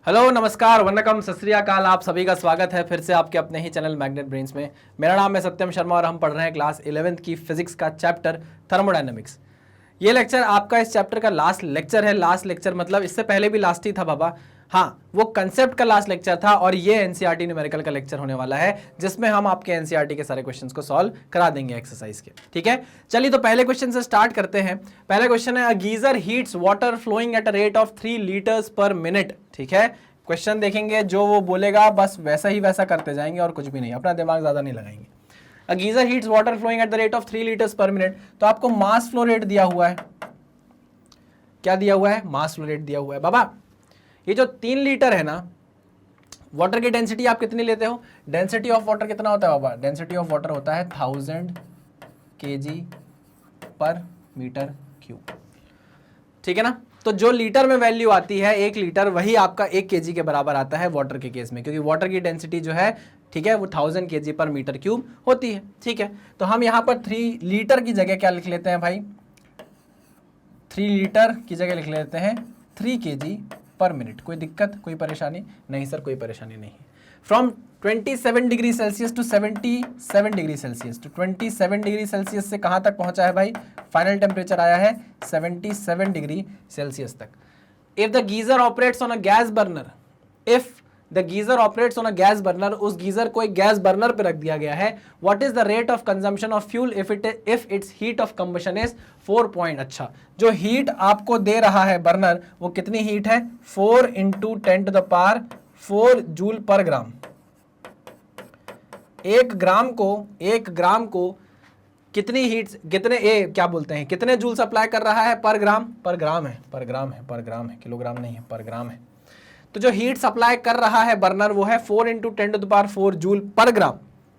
Hello, नमस्कार, वन्नकम, सत श्री अकाल। आप सभी का स्वागत है फिर से आपके अपने ही चैनल मैग्नेट ब्रेन्स में। मेरा नाम है सत्यम शर्मा और हम पढ़ रहे हैं क्लास 11th की फिजिक्स का चैप्टर थर्मोडायनेमिक्स। ये लेक्चर आपका इस चैप्टर का लास्ट लेक्चर है। लास्ट लेक्चर मतलब इससे पहले भी लास्ट ही था बाबा। हाँ, वो कंसेप्ट का लास्ट लेक्चर था और ये एनसीईआरटी न्यूमेरिकल का लेक्चर होने वाला है जिसमें हम आपके एनसीईआरटी के सारे क्वेश्चंस को सॉल्व करा देंगे एक्सरसाइज के। ठीक है, चलिए तो पहले क्वेश्चन से स्टार्ट करते हैं। पहला क्वेश्चन है, a geyser heats water flowing at a rate of 3 litres per minute. ठीक है, क्वेश्चन देखेंगे, जो वो बोलेगा बस वैसा ही वैसा करते जाएंगे और कुछ भी नहीं, अपना दिमाग ज्यादा नहीं लगाएंगे। A geyser heats water flowing at the rate of 3 litres per minute. तो आपको मास फ्लो रेट दिया हुआ है। क्या दिया हुआ है? मास फ्लो रेट दिया हुआ है। बाबा ये जो 3 लीटर है ना, वाटर की डेंसिटी आप कितनी लेते हो? डेंसिटी ऑफ वाटर कितना होता है बाबा? डेंसिटी ऑफ वाटर होता है 1000 kg पर मीटर क्यूब। ठीक है ना? तो जो लीटर में वैल्यू आती है 1 लीटर, वही आपका 1 kg के बराबर आता है वाटर के केस में, क्योंकि वाटर की डेंसिटी जो है, ठीक है, वो 1000 kg पर मीटर क्यूब होती है। ठीक है, तो हम यहाँ पर 3 लीटर की जगह क्या लिख लेते हैं भाई? 3 लीटर की जगह लिख लेते हैं 3 kg पर मिनट। कोई दिक्कत, कोई परेशानी नहीं? सर कोई परेशानी नहीं। From 27 degree Celsius to 77 degree Celsius. तो 27 डिग्री सेल्सियस से कहाँ तक पहुंचा है भाई? फाइनल टेम्परेचर आया है 77 डिग्री सेल्सियस तक। If the geyser operates on a gas burner, if the geyser operates on a gas burner, उस गीजर को एक गैस बर्नर पे रख दिया गया है। What is the rate of consumption of fuel if it's heat of combustion is 4 point. अच्छा, जो हीट आपको दे रहा है बर्नर, वो कितनी हीट है? 4 × 10⁴ जूल पर ग्राम। एक ग्राम को कितनी हीट, कितने जूल सप्लाई कर रहा है पर ग्राम? पर ग्राम है, किलोग्राम नहीं है, पर ग्राम है। तो जो हीट सप्लाई कर रहा है बर्नर, वो है 4 × 10⁴ जूल पर ग्राम।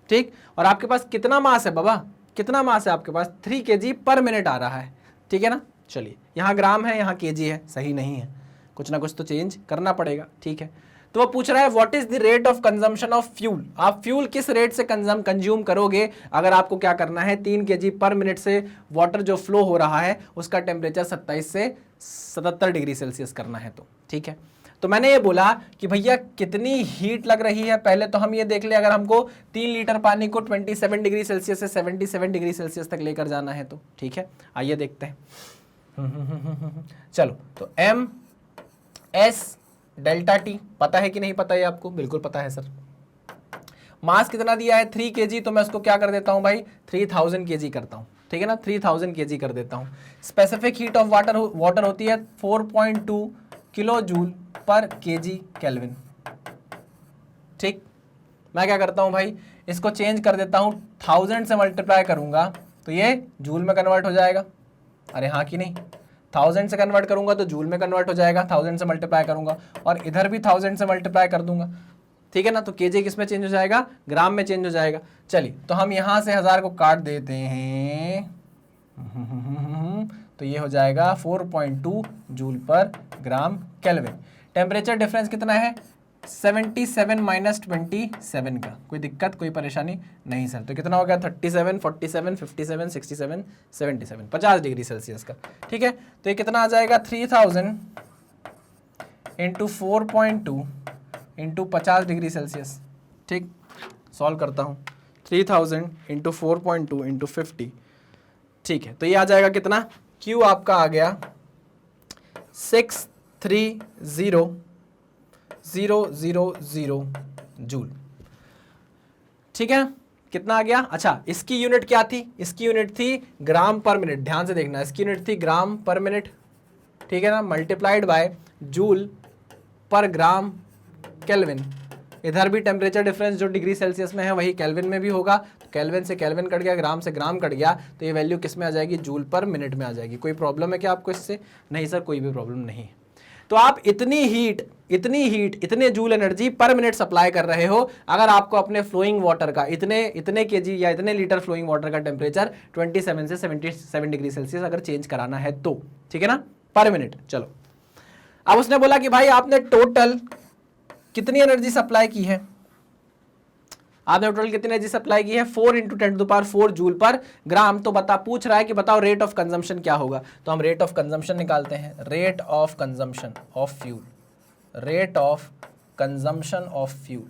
ठीक, और आपके पास कितना मास है बाबा? कितना मास है आपके पास? 3 kg पर मिनट आ रहा है। ठीक है ना? चलिए, यहाँ ग्राम है, यहाँ kg है, सही नहीं है, कुछ ना कुछ तो चेंज करना पड़ेगा। ठीक है, तो वो पूछ रहा है what is the rate of consumption of fuel. आप फ्यूल किस रेट से कंज्यूम करोगे अगर आपको क्या करना है? 3 kg पर मिनट से वाटर जो फ्लो हो रहा है उसका टेम्परेचर 27 से 77 डिग्री सेल्सियस करना है। तो ठीक है, तो मैंने ये बोला कि भैया कितनी हीट लग रही है, पहले तो हम ये देख ले। अगर हमको 3 लीटर पानी को 27 डिग्री सेल्सियस से 77 डिग्री सेल्सियस तक लेकर जाना है, तो ठीक है, आइए देखते हैं। चलो, तो एम एस डेल्टा टी पता है कि नहीं पता है आपको? बिल्कुल पता है सर। मास कितना दिया है? 3 kg, तो मैं उसको क्या कर देता हूं भाई? 3000 kg करता हूं। ठीक है ना? 3000 kg कर देता हूं। स्पेसिफिक हीट ऑफ वाटर होती है 4.2 किलो जूल पर kg केल्विन। ठीक, मैं क्या करता हूं भाई? इसको चेंज कर देता हूं, 1000 से मल्टीप्लाई करूंगा तो ये जूल में कन्वर्ट हो जाएगा। अरे हाँ कि नहीं? 1000 से कन्वर्ट करूंगा तो जूल में कन्वर्ट हो जाएगा, 1000 से मल्टीप्लाई करूंगा, और इधर भी 1000 से मल्टीप्लाई कर दूंगा। ठीक है ना? तो केजी किस में चेंज हो जाएगा? ग्राम में चेंज हो जाएगा। चलिए, तो हम यहां से 1000 को काट देते हैं, तो ये हो जाएगा 4.2 जूल पर ग्राम केल्विन। टेम्परेचर डिफरेंस कितना है? 77 - 27 का। कोई दिक्कत, कोई परेशानी नहीं सर? तो कितना हो गया? 37, 47, 57, 67, 77, 50 डिग्री सेल्सियस का। ठीक है, तो ये कितना आ जाएगा? 3000 × 4.2 × 50 डिग्री सेल्सियस। ठीक, सॉल्व करता हूँ। 3000 × 4.2 × 50। ठीक है, तो ये आ जाएगा कितना? Q आपका आ गया 630,000 जूल। ठीक है, कितना आ गया? अच्छा, इसकी यूनिट क्या थी? इसकी यूनिट थी ग्राम पर मिनट। ध्यान से देखना, इसकी यूनिट थी ग्राम पर मिनट। ठीक है ना? मल्टीप्लाइड बाय जूल पर ग्राम केल्विन। इधर भी टेम्परेचर डिफरेंस जो डिग्री सेल्सियस में है वही केल्विन में भी होगा। तो केल्विन से केल्विन कट गया, ग्राम से ग्राम कट गया, तो ये वैल्यू किस में आ जाएगी? जूल पर मिनट में आ जाएगी। कोई प्रॉब्लम है क्या आपको इससे? नहीं सर, कोई भी प्रॉब्लम नहीं है। तो आप इतनी हीट, इतने जूल एनर्जी पर मिनट सप्लाई कर रहे हो। अगर आपको अपने फ्लोइंग वाटर का इतने केजी या इतने लीटर फ्लोइंग वाटर का टेम्परेचर 27 से 77 डिग्री सेल्सियस अगर चेंज कराना है तो, ठीक है ना, पर मिनट। चलो, अब उसने बोला कि भाई आपने टोटल कितनी एनर्जी सप्लाई की है? आपने टोटल कितनी एनर्जी सप्लाई की है? 4 × 10⁴ जूल पर ग्राम। तो पूछ रहा है कि बताओ रेट ऑफ कंजम्पशन क्या होगा। तो हम रेट ऑफ कंजम्पशन निकालते हैं। Rate of consumption of fuel, rate of consumption of fuel,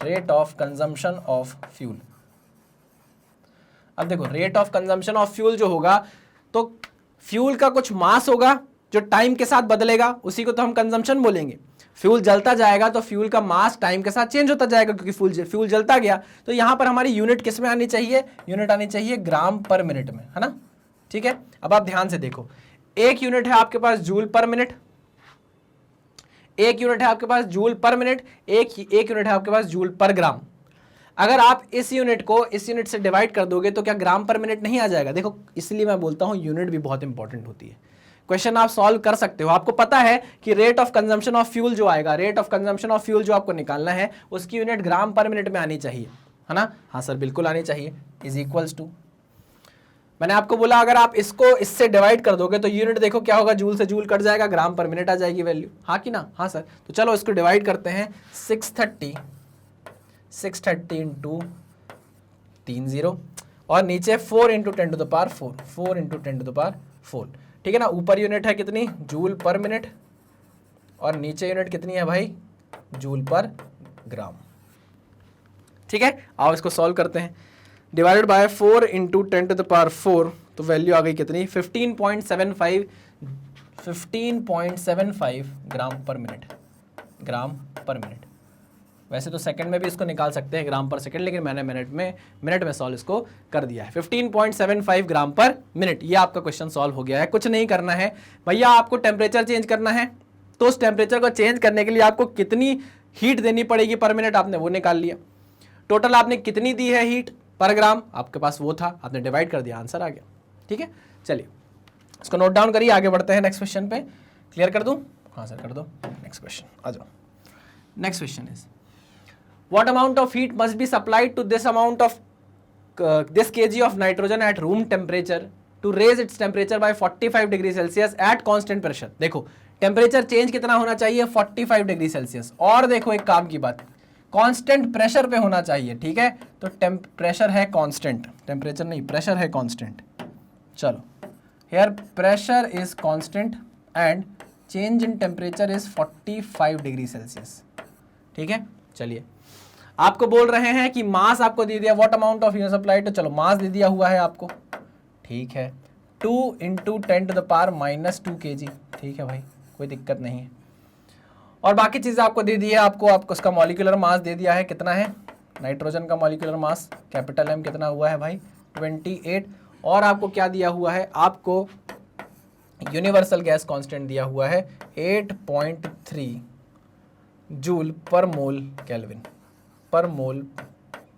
rate of consumption of fuel. अब देखो rate of consumption of fuel जो होगा तो फ्यूल का कुछ मास होगा जो टाइम के साथ बदलेगा, उसी को तो हम कंजम्पशन बोलेंगे। फ्यूल जलता जाएगा तो फ्यूल का मास टाइम के साथ चेंज होता जाएगा, क्योंकि फ्यूल जलता गया। तो यहां पर हमारी यूनिट किस में आनी चाहिए, यूनिट आनी चाहिए ग्राम पर मिनट में, है ना। ठीक है, अब आप ध्यान से देखो, एक यूनिट है आपके पास जूल पर मिनट, एक यूनिट है आपके पास जूल पर मिनट, एक यूनिट है आपके पास जूल पर ग्राम। अगर आप इस यूनिट को इस यूनिट से डिवाइड कर दोगे तो क्या ग्राम पर मिनट नहीं आ जाएगा। देखो इसलिए मैं बोलता हूं यूनिट भी बहुत इंपॉर्टेंट होती है। क्वेश्चन आप सॉल्व कर सकते हो, आपको पता है कि rate of consumption of fuel जो आएगा, rate of consumption of fuel जो आपको निकालना है उसकी यूनिट ग्राम पर मिनट में आनी चाहिए, है ना। हाँ सर बिल्कुल आनी चाहिए। इज इक्वल्स टू, मैंने आपको बोला अगर आप इसको इससे डिवाइड कर दोगे तो यूनिट देखो क्या होगा, जूल से जूल कट जाएगा, ग्राम पर मिनट आ जाएगी वैल्यू, हाँ कि ना। हाँ सर, तो चलो इसको डिवाइड करते हैं। 630 इंटू 30 और नीचे 4 into 10 to the power 4, 4 into 10 to the power 4। ठीक है ना, ऊपर यूनिट है कितनी, जूल पर मिनट, और नीचे यूनिट कितनी है भाई, जूल पर ग्राम। ठीक है, आओ इसको सॉल्व करते हैं। Divided by 4 into 10 to the power 4, तो वैल्यू आ गई कितनी, 15.75 ग्राम पर मिनट, ग्राम पर मिनट। वैसे तो सेकंड में भी इसको निकाल सकते हैं ग्राम पर सेकंड, लेकिन मैंने मिनट में सॉल्व इसको कर दिया है। 15.75 ग्राम पर मिनट, ये आपका क्वेश्चन सॉल्व हो गया है। कुछ नहीं करना है भैया, आपको टेम्परेचर चेंज करना है तो उस टेम्परेचर को चेंज करने के लिए आपको कितनी हीट देनी पड़ेगी पर मिनट, आपने वो निकाल लिया। टोटल आपने कितनी दी है हीट पर ग्राम, आपके पास वो था, आपने डिवाइड कर दिया, आंसर आ गया। ठीक है, चलिए इसको नोट डाउन करिए, आगे बढ़ते हैं नेक्स्ट क्वेश्चन पे। क्लियर कर दूं, हाँ सर कर दो। नेक्स्ट क्वेश्चन आ जाओ। Next question is what amount of heat must be supplied to this amount of this kg of nitrogen at room temperature to raise its temperature by 45 degree Celsius at constant pressure। देखो temperature change कितना होना चाहिए, 45 degree Celsius, और देखो एक काम की बात, कांस्टेंट प्रेशर पे होना चाहिए। ठीक है, तो प्रेशर है कांस्टेंट, टेम्परेचर नहीं, प्रेशर है कांस्टेंट। चलो here pressure is constant and change in temperature is 45 degree Celsius. ठीक है, चलिए आपको बोल रहे हैं कि मास आपको दे दिया, what amount of heat supplied, तो चलो मास दे दिया हुआ है आपको। ठीक है, 2 into 10 to the power -2 kg। ठीक है भाई, कोई दिक्कत नहीं है। और बाकी चीज़ें आपको दे दी है, आपको उसका मॉलिक्यूलर मास दे दिया है, कितना है नाइट्रोजन का मॉलिक्यूलर मास, कैपिटल M कितना हुआ है भाई 28। और आपको क्या दिया हुआ है, आपको यूनिवर्सल गैस कांस्टेंट दिया हुआ है 8.3 जूल पर मोल केल्विन, पर मोल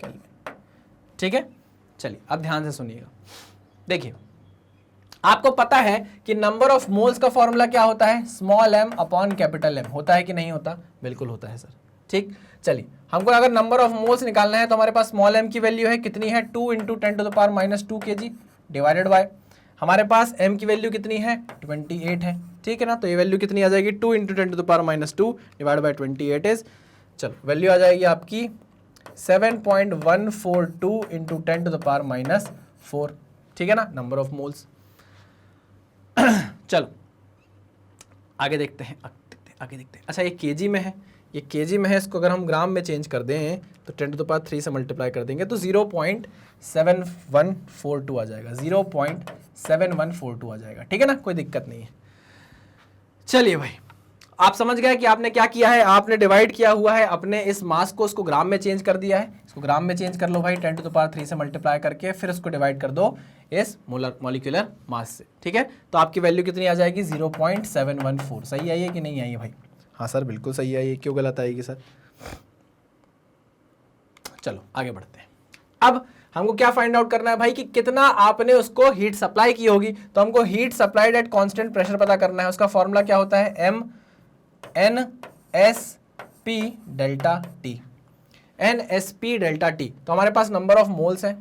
केल्विन। ठीक है, चलिए अब ध्यान से सुनिएगा। देखिए आपको पता है कि नंबर ऑफ मोल्स का फॉर्मूला क्या होता है, small m upon capital M, होता है कि नहीं होता, बिल्कुल होता है सर। ठीक, चलिए हमको अगर नंबर ऑफ मोल्स निकालना है तो हमारे पास स्मॉल m की वैल्यू है कितनी है, 2 into 10 to the power -2 kg divided by हमारे पास m की वैल्यू कितनी है 28 है। ठीक है ना, तो ये वैल्यू कितनी आ जाएगी, 2 into 10 to the power -2 divide by 28 is, चलो वैल्यू आ जाएगी आपकी 7.142 इंटू 10 टू द पावर -4। ठीक है ना, नंबर ऑफ मोल्स। चलो आगे देखते हैं, आगे देखते हैं। अच्छा ये केजी में है, ये केजी में है, इसको अगर हम ग्राम में चेंज कर दें तो 10 टू द पावर 3 से मल्टीप्लाई कर देंगे तो 0.7142 आ जाएगा, 0.7142 आ जाएगा। ठीक है ना, कोई दिक्कत नहीं है। चलिए भाई आप समझ गए कि आपने क्या किया है, आपने डिवाइड किया हुआ है अपने इस मास को, उसको ग्राम में चेंज कर दिया है। इसको ग्राम में चेंज कर लो भाई 10 टू द पावर 3 से मल्टीप्लाई करके, फिर उसको डिवाइड कर दो इस मॉलिक्यूलर मास से। ठीक है, तो आपकी वैल्यू कितनी आ जाएगी 0.714। सही आई है कि नहीं आई है भाई, हाँ सर बिल्कुल सही आई है, क्यों गलत आएगी सर। चलो आगे बढ़ते हैं। अब हमको क्या फाइंड आउट करना है भाई कि कितना आपने उसको हीट सप्लाई की होगी, तो हमको heat supplied at constant pressure पता करना है। उसका फॉर्मूला क्या होता है, NSP delta T, NSP delta T. तो हमारे पास नंबर ऑफ मोल्स है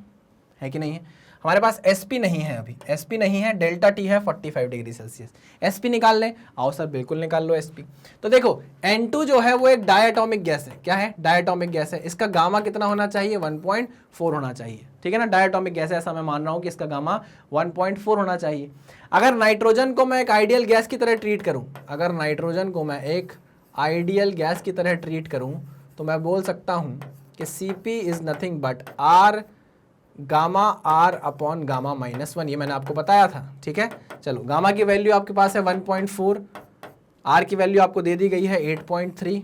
कि नहीं है, हमारे पास SP नहीं है, अभी SP नहीं है, डेल्टा T है 45 डिग्री सेल्सियस। SP निकाल लें, आओ सर बिल्कुल निकाल लो SP। तो देखो N2 जो है वो एक डायटोमिक गैस है, क्या है, डायटोमिक गैस है। इसका गामा कितना होना चाहिए, 1.4 होना चाहिए, ठीक है ना, डायटोमिक गैस है, ऐसा मैं मान रहा हूँ कि इसका गामा 1.4 होना चाहिए। अगर नाइट्रोजन को मैं एक आइडियल गैस की तरह ट्रीट करूँ, अगर नाइट्रोजन को मैं एक आइडियल गैस की तरह ट्रीट करूँ, तो मैं बोल सकता हूँ कि Cp is nothing but R gamma R upon gamma -1, ये मैंने आपको बताया था, ठीक है। चलो गामा की वैल्यू आपके पास है 1.4, R की वैल्यू आपको दे दी गई है 8.3,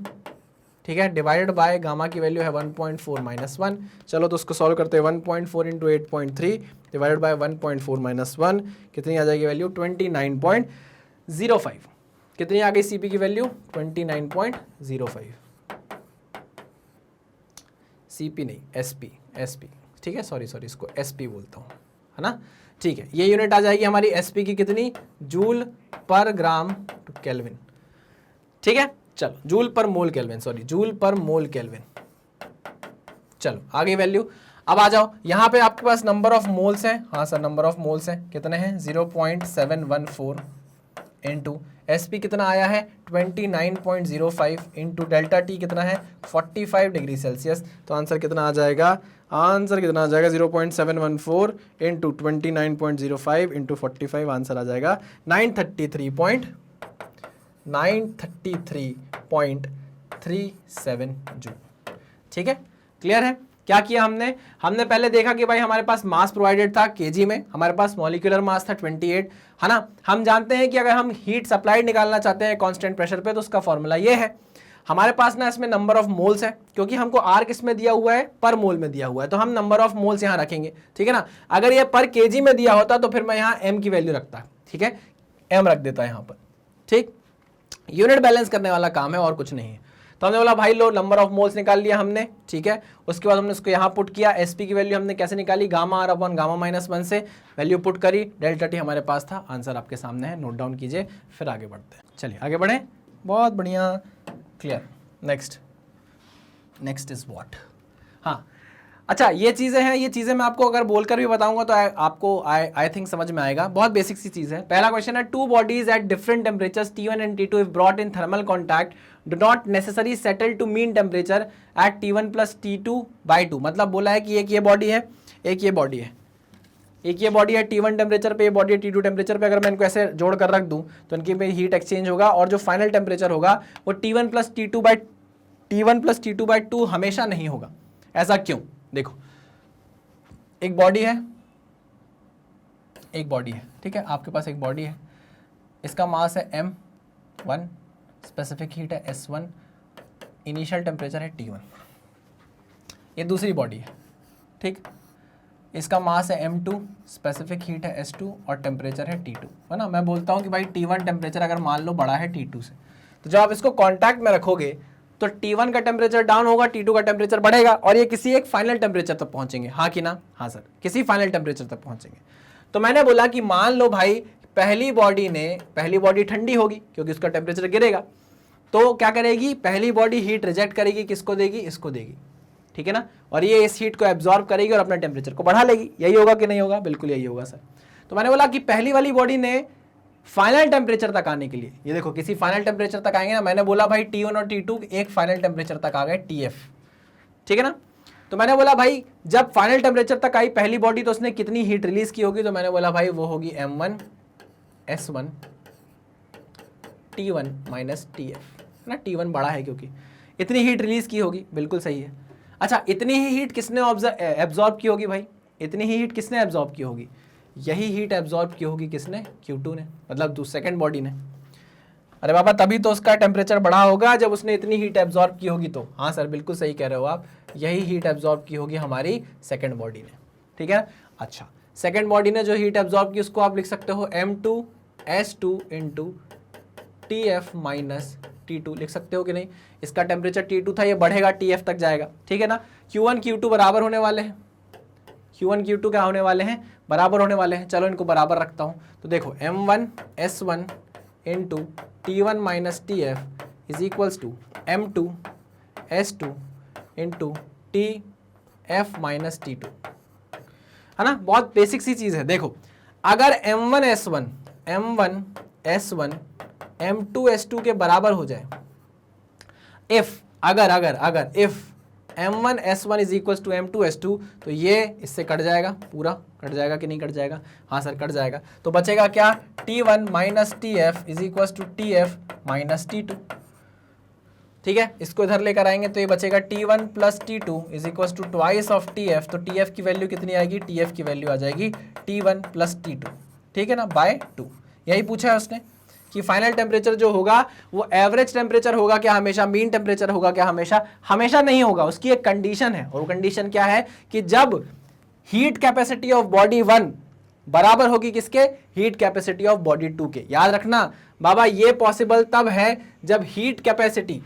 ठीक है, डिवाइडेड बाय गामा की वैल्यू है 1.4 -1। चलो तो उसको सॉल्व करते हैं, 1.4 इंटू 8.3 डिवाइडेड बाय 1.4 -1, कितनी आ जाएगी वैल्यू, 29.05। कितनी आ गई Cp की वैल्यू, 29.05। Cp नहीं, SP, ठीक है, सॉरी इसको SP बोलता हूँ, है ना, ठीक है। ये यूनिट आ जाएगी हमारी SP की कितनी, जूल पर ग्राम टू केल्विन, ठीक है। चलो जूल पर मोल केल्विन, सॉरी जूल पर मोल केल्विन। चलो आ गई वैल्यू। अब आ जाओ यहाँ पे आपके पास नंबर ऑफ मोल्स हैं, हाँ सर नंबर ऑफ मोल्स हैं, कितने हैं, 0.714 इंटू SP कितना आया है 29.05 इंटू डेल्टा T कितना है 45 डिग्री सेल्सियस। तो आंसर कितना आ जाएगा, आंसर कितना आ जाएगा 0.714 इंटू 29.05 इंटू 45, आंसर आ जाएगा 933.37 जूल, ठीक है। क्लियर है, क्या किया हमने पहले देखा कि भाई हमारे पास मास प्रोवाइडेड था केजी में, हमारे पास मॉलिक्यूलर मास था 28, है ना। हम जानते हैं कि अगर हम हीट सप्लाइड निकालना चाहते हैं कांस्टेंट प्रेशर पे, तो उसका फॉर्मूला ये है। हमारे पास ना इसमें नंबर ऑफ मोल्स है, क्योंकि हमको आर किस में दिया हुआ है, पर मोल में दिया हुआ है, तो हम नंबर ऑफ मोल्स यहाँ रखेंगे, ठीक है ना। अगर ये पर केजी में दिया होता तो फिर मैं यहाँ एम की वैल्यू रखता, ठीक है, एम रख देता यहाँ पर, ठीक। यूनिट बैलेंस करने वाला काम है और कुछ नहीं है। तो हमने बोला भाई लो नंबर ऑफ मोल्स निकाल लिया हमने, ठीक है। उसके बाद हमने उसको यहाँ पुट किया, SP की वैल्यू हमने कैसे निकाली, गामा R अपॉन गामा -1 से वैल्यू पुट करी, डेल्टा T हमारे पास था, आंसर आपके सामने है, नोट डाउन कीजिए, फिर आगे बढ़ते हैं। चलिए आगे बढ़े, बहुत बढ़िया, क्लियर। नेक्स्ट इज व्हाट, हाँ अच्छा ये चीज़ें हैं, ये चीज़ें मैं आपको अगर बोलकर भी बताऊंगा तो आपको आई थिंक समझ में आएगा, बहुत बेसिक सी चीज़ है। पहला क्वेश्चन है, two bodies at different temperatures T1 and T2 if brought in thermal contact do not necessary settle to mean temperature at T1 + T2/2। मतलब बोला है कि एक ये बॉडी है, एक ये बॉडी है, एक ये बॉडी है T1 टेम्परेचर पे, ये बॉडी है T2 टेम्परेचर पे। अगर मैं इनको ऐसे जोड़ कर रख दूं तो इनकी में हीट एक्सचेंज होगा और जो फाइनल टेम्परेचर होगा वो T1 + T2/2 हमेशा नहीं होगा। ऐसा क्यों, देखो एक बॉडी है, एक बॉडी है, ठीक है, आपके पास एक बॉडी है, इसका मास है m1, स्पेसिफिक हीट है S1, इनिशियल टेम्परेचर है T1। ये दूसरी बॉडी है, ठीक, इसका मास है m2, स्पेसिफिक हीट है S2 और टेम्परेचर है T2, है ना। मैं बोलता हूँ कि भाई T1 टेम्परेचर अगर मान लो बड़ा है T2 से, तो जब आप इसको कॉन्टैक्ट में रखोगे तो T1 का टेम्परेचर डाउन होगा, T2 का टेम्परेचर बढ़ेगा और ये किसी एक फाइनल टेम्परेचर तक पहुंचेंगे, हाँ कि ना, हाँ सर, किसी फाइनल टेम्परेचर तक पहुंचेंगे। तो मैंने बोला कि मान लो भाई पहली बॉडी ठंडी होगी क्योंकि उसका टेम्परेचर गिरेगा, तो क्या करेगी, पहली बॉडी हीट रिजेक्ट करेगी, किसको देगी, इसको देगी, ठीक है ना, और ये इस हीट को एब्जॉर्ब करेगी और अपना टेम्परेचर को बढ़ा लेगी। यही होगा कि नहीं होगा, बिल्कुल यही होगा सर। तो मैंने बोला कि पहली वाली बॉडी ने फाइनल टेम्परेचर तक आने के लिए, ये देखो किसी फाइनल टेम्परेचर तक आएंगे ना, मैंने बोला भाई T1 और T2 एक फाइनल टेम्परेचर तक आ गए TF, ठीक है ना। तो मैंने बोला भाई जब फाइनल टेम्परेचर तक आई पहली बॉडी तो उसने कितनी हीट रिलीज की होगी, तो मैंने बोला भाई वो होगी m1 S1 T1 - TF, ना T1 बड़ा है क्योंकि इतनी हीट रिलीज की होगी, बिल्कुल सही है। अच्छा इतनी ही हीट किसने एब्जॉर्ब की होगी भाई, इतनी ही हीट किसने एब्जॉर्ब की होगी, यही हीट एब्जॉर्ब की होगी किसने, Q2 ने, मतलब सेकंड बॉडी ने। अरे बाबा तभी तो उसका टेम्परेचर बढ़ा होगा जब उसने इतनी हीट एब्जॉर्ब की होगी। तो हाँ सर बिल्कुल सही कह रहे हो आप, यही हीट एब्जॉर्ब की होगी हमारी सेकंड बॉडी ने, ठीक है। अच्छा सेकंड बॉडी ने जो हीट एब्जॉर्ब की उसको आप लिख सकते हो m2 S2 into TF - T2 लिख सकते हो कि नहीं। इसका टेम्परेचर T2 था, ये बढ़ेगा TF तक जाएगा, ठीक है ना। Q1 Q2 बराबर होने वाले हैं, Q1 Q2 क्या होने वाले हैं, बराबर होने वाले हैं। चलो इनको बराबर रखता हूँ, तो देखो m1 S1 into T1 - TF is equals to m2 S2 into TF - T2। है ना, बहुत बेसिक सी चीज है। देखो अगर M1S1 M2S2 के बराबर हो जाए, इफ अगर if M1S1 is equal to M2S2, तो ये इससे कट जाएगा, पूरा कट जाएगा कि नहीं कट जाएगा, हाँ सर कट जाएगा। तो बचेगा क्या, T1 minus TF is equal to TF minus T2। ठीक है, इसको इधर लेकर आएंगे तो ये बचेगा T1 plus T2 is equal to twice of TF। तो TF की वैल्यू कितनी आएगी, TF की वैल्यू आ जाएगी T1 प्लस T2, ठीक है ना, बाय 2। यही पूछा है उसने कि फाइनल टेम्परेचर जो होगा वो एवरेज टेम्परेचर होगा क्या हमेशा, मीन टेम्परेचर होगा क्या हमेशा, हमेशा नहीं होगा। उसकी एक कंडीशन है, और वो कंडीशन क्या है कि जब हीट कैपेसिटी ऑफ बॉडी 1 बराबर होगी किसके, हीट कैपेसिटी ऑफ बॉडी 2 के। याद रखना बाबा, ये पॉसिबल तब है जब heat capacity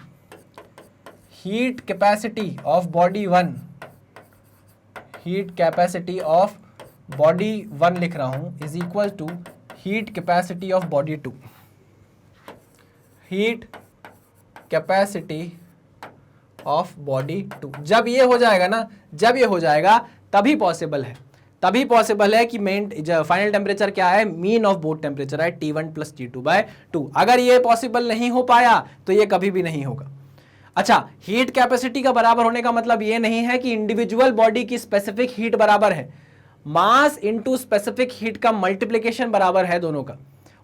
of body 1, heat capacity of body 1 लिख रहा हूं, is equal to heat capacity of body 2। Heat capacity of body 2 जब ये हो जाएगा ना, जब ये हो जाएगा तभी पॉसिबल है, तभी पॉसिबल है कि मेन फाइनल टेम्परेचर क्या है, मीन ऑफ बोथ टेम्परेचर है T1 प्लस T2 बाय 2। अगर ये पॉसिबल नहीं हो पाया तो ये कभी भी नहीं होगा। अच्छा, हीट कैपेसिटी का बराबर होने का मतलब ये नहीं है कि इंडिविजुअल बॉडी की स्पेसिफिक हीट बराबर है, मास इनटू स्पेसिफिक हीट का मल्टीप्लिकेशन बराबर है दोनों का।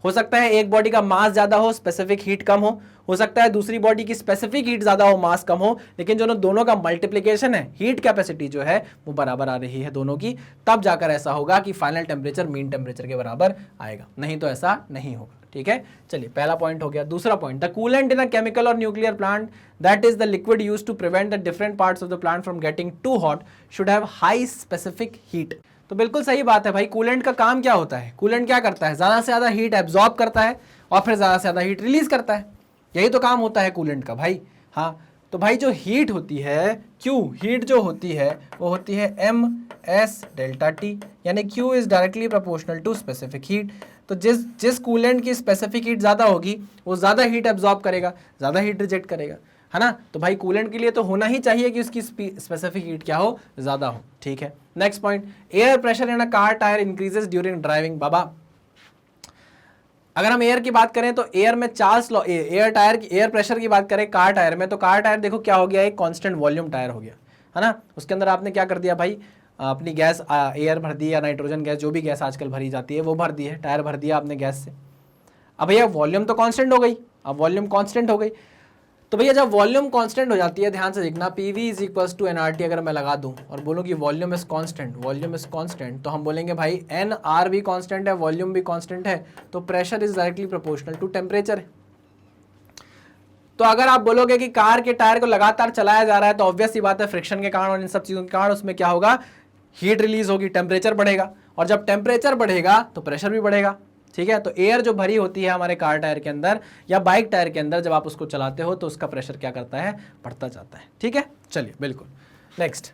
हो सकता है एक बॉडी का मास ज्यादा हो, स्पेसिफिक हीट कम हो सकता है दूसरी बॉडी की स्पेसिफिक हीट ज्यादा हो, मास कम हो, लेकिन जो दोनों का मल्टीप्लिकेशन है, हीट कैपेसिटी जो है वो बराबर आ रही है दोनों की, तब जाकर ऐसा होगा कि फाइनल टेम्परेचर मीन टेम्परेचर के बराबर आएगा, नहीं तो ऐसा नहीं होगा। ठीक है, चलिए पहला पॉइंट हो गया। दूसरा point, the coolant in a chemical or nuclear plant that is the liquid used to prevent the different parts of the plant from getting too hot should have high specific heat. तो बिल्कुल सही बात है भाई, coolant का काम क्या होता है, कूलेंट क्या करता है, ज्यादा से ज्यादा हीट एब्जॉर्ब करता है और फिर ज्यादा से ज्यादा हीट रिलीज करता है, यही तो काम होता है कूलेंट का भाई। हाँ, तो भाई जो हीट होती है, क्यू हीट जो होती है वो होती है MS डेल्टा T, यानी Q is directly proportional to specific heat. तो जिस कूलेंट की स्पेसिफिक हीट ज्यादा होगी वो ज्यादा हीट एब्जॉर्ब करेगा, ज्यादा हीट रिजेक्ट करेगा, है ना। तो भाई कूलेंट के लिए तो होना ही चाहिए कि उसकी स्पेसिफिक हीट क्या हो, ज्यादा हो। ठीक है, next point, air pressure in a car tyre increases during driving. बाबा अगर हम एयर की बात करें तो एयर में चार्ल्स लॉ, एयर प्रेशर की बात करें कार टायर में, तो कार टायर देखो क्या हो गया, एक कांस्टेंट वॉल्यूम टायर हो गया, है ना। उसके अंदर आपने क्या कर दिया भाई, अपनी गैस एयर भर दी या नाइट्रोजन गैस, जो भी गैस आजकल भरी जाती है वो भर दी है, टायर भर दिया आपने गैस से। अब भैया वॉल्यूम तो कांस्टेंट हो गई, अब वॉल्यूम कांस्टेंट हो गई, तो भैया जब वॉल्यूम कांस्टेंट हो जाती है, ध्यान से देखना, PV is equals to nRT अगर मैं लगा दूं और बोलूं कि वॉल्यूम इज कांस्टेंट, तो हम बोलेंगे भाई nR भी कांस्टेंट है, वॉल्यूम भी कांस्टेंट है, तो pressure is directly proportional to temperature. तो अगर आप बोलोगे कि कार के टायर को लगातार चलाया जा रहा है तो ऑब्वियस सी बात है, फ्रिक्शन के कारण और इन सब चीजों के कारण उसमें क्या होगा, हीट रिलीज होगी, टेम्परेचर बढ़ेगा, और जब टेम्परेचर बढ़ेगा तो प्रेशर भी बढ़ेगा। ठीक है, तो एयर जो भरी होती है हमारे कार टायर के अंदर या बाइक टायर के अंदर, जब आप उसको चलाते हो तो उसका प्रेशर क्या करता है, बढ़ता जाता है। ठीक है, चलिए बिल्कुल next,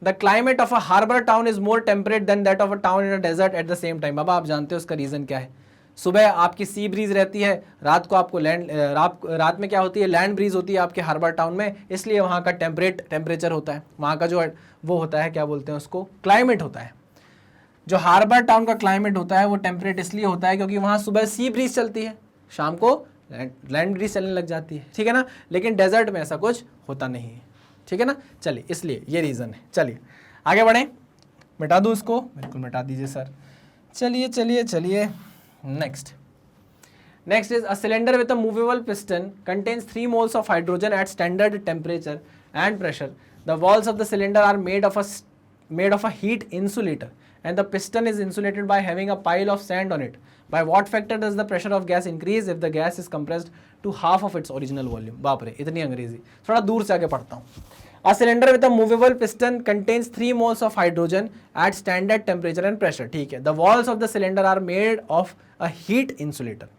the climate of a harbour town is more temperate than that of a town in a desert at the same time. अब आप जानते हो उसका रीजन क्या है, सुबह आपकी सी ब्रीज रहती है, रात को आपको रात में क्या होती है, लैंड ब्रीज होती है आपके हार्बर टाउन में, इसलिए वहाँ का टेम्परेचर होता है, वहाँ का जो वो होता है, क्या बोलते हैं उसको, क्लाइमेट होता है। जो हार्बर टाउन का क्लाइमेट होता है वो टेम्परेट इसलिए होता है क्योंकि वहाँ सुबह सी ब्रीज चलती है, शाम को लैंड ब्रीज चलने लग जाती है। ठीक है ना, लेकिन डेजर्ट में ऐसा कुछ होता नहीं है। ठीक है ना, चलिए इसलिए ये रीज़न है। चलिए आगे बढ़ें, मिटा दूँ इसको, बिल्कुल मिटा दीजिए सर। चलिए चलिए चलिए next is a cylinder with a movable piston contains 3 moles of hydrogen at standard temperature and pressure. The walls of the cylinder are made of a heat insulator and the piston is insulated by having a pile of sand on it. By what factor does the pressure of gas increase if the gas is compressed to half of its original volume? बाप रे, इतनी अंग्रेजी, थोड़ा दूर से आगे पढ़ता हूँ। A cylinder with a movable piston contains 3 moles of hydrogen at standard temperature and pressure. ठीक है, the walls of the cylinder are made of a heat insulator.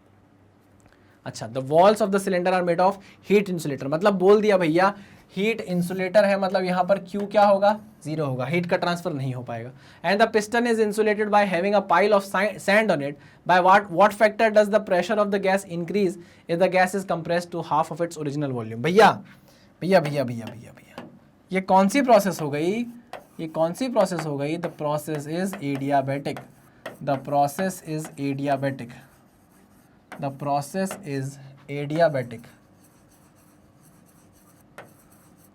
अच्छा, the walls of the cylinder are made of heat insulator, मतलब बोल दिया भैया heat insulator है, मतलब यहाँ पर Q क्या होगा, 0 होगा, हीट का ट्रांसफर नहीं हो पाएगा। And the piston is insulated by having a pile of sand on it. By what factor does the pressure of the gas increase if the gas is compressed to half of its original volume. भैया भैया भैया भैया भैया भैया, ये कौन सी process हो गई, ये कौन सी प्रोसेस हो गई? The process is adiabatic, the process is adiabatic, the process is adiabatic,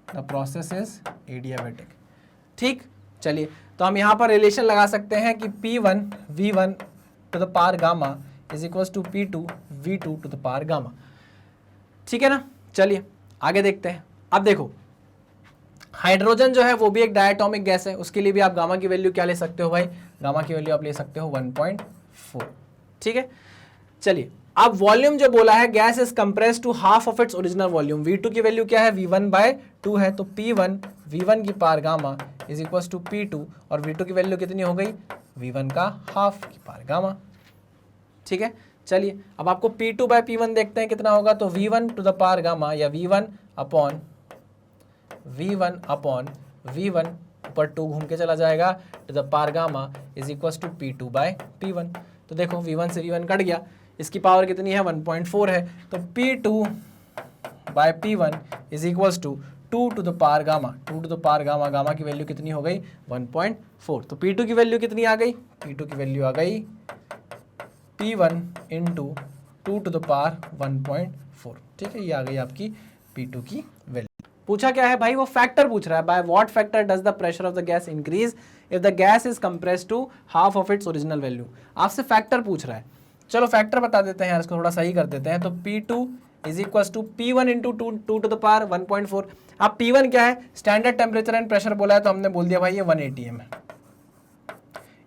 the process is adiabatic. ठीक, चलिए तो हम यहाँ पर रिलेशन लगा सकते हैं कि P1 V1 to the power gamma is equal to P2 V2 to the power gamma. ठीक है ना, चलिए आगे देखते हैं। अब देखो हाइड्रोजन जो है वो भी एक डायटोमिक गैस है, उसके लिए भी आप गामा की वैल्यू क्या ले सकते हो भाई? गामा की वैल्यू आप ले सकते हो 1.4। ठीक है, चलिए अब वॉल्यूम जो बोला है, gas is compress to half of its original volume. V2 की वैल्यू क्या है? V1/2 है, तो P1 V1 की power gamma is equal to P2 और V2 की वैल्यू कितनी हो गई? V1 का हाफ की पावर गामा। ठीक है, चलिए अब आपको P2/P1 देखते हैं कितना होगा, तो V1 to the power gamma या V1 अपॉन V1 ऊपर 2 घूम के चला जाएगा to the power gamma is equal to P2/P1। तो देखो V1 से V1 कट गया, इसकी पावर कितनी है? 1.4 है, तो P2/P1 is equal to 2 to the power gamma, 2 to the power gamma, gamma की वैल्यू कितनी हो गई? 1.4। तो P2 की वैल्यू कितनी आ गई? P2 की वैल्यू आ गई P1 into 2 to the power 1.4। ठीक है, ये आ गई आपकी P2 की वैल्यू। पूछा क्या है भाई? वो फैक्टर पूछ रहा है, by what factor does the pressure of the gas increase if the gas is compressed to half of its original value. आपसे फैक्टर पूछ रहा है, चलो फैक्टर बता देते हैं यार, इसको थोड़ा सही कर देते हैं। तो P2 is equal to P1 into 2 to the power 1.4। अब P1 क्या है? स्टैंडर्ड टेम्परेचर एंड प्रेशर बोला है, तो हमने बोल दिया भाई ये 1 atm है,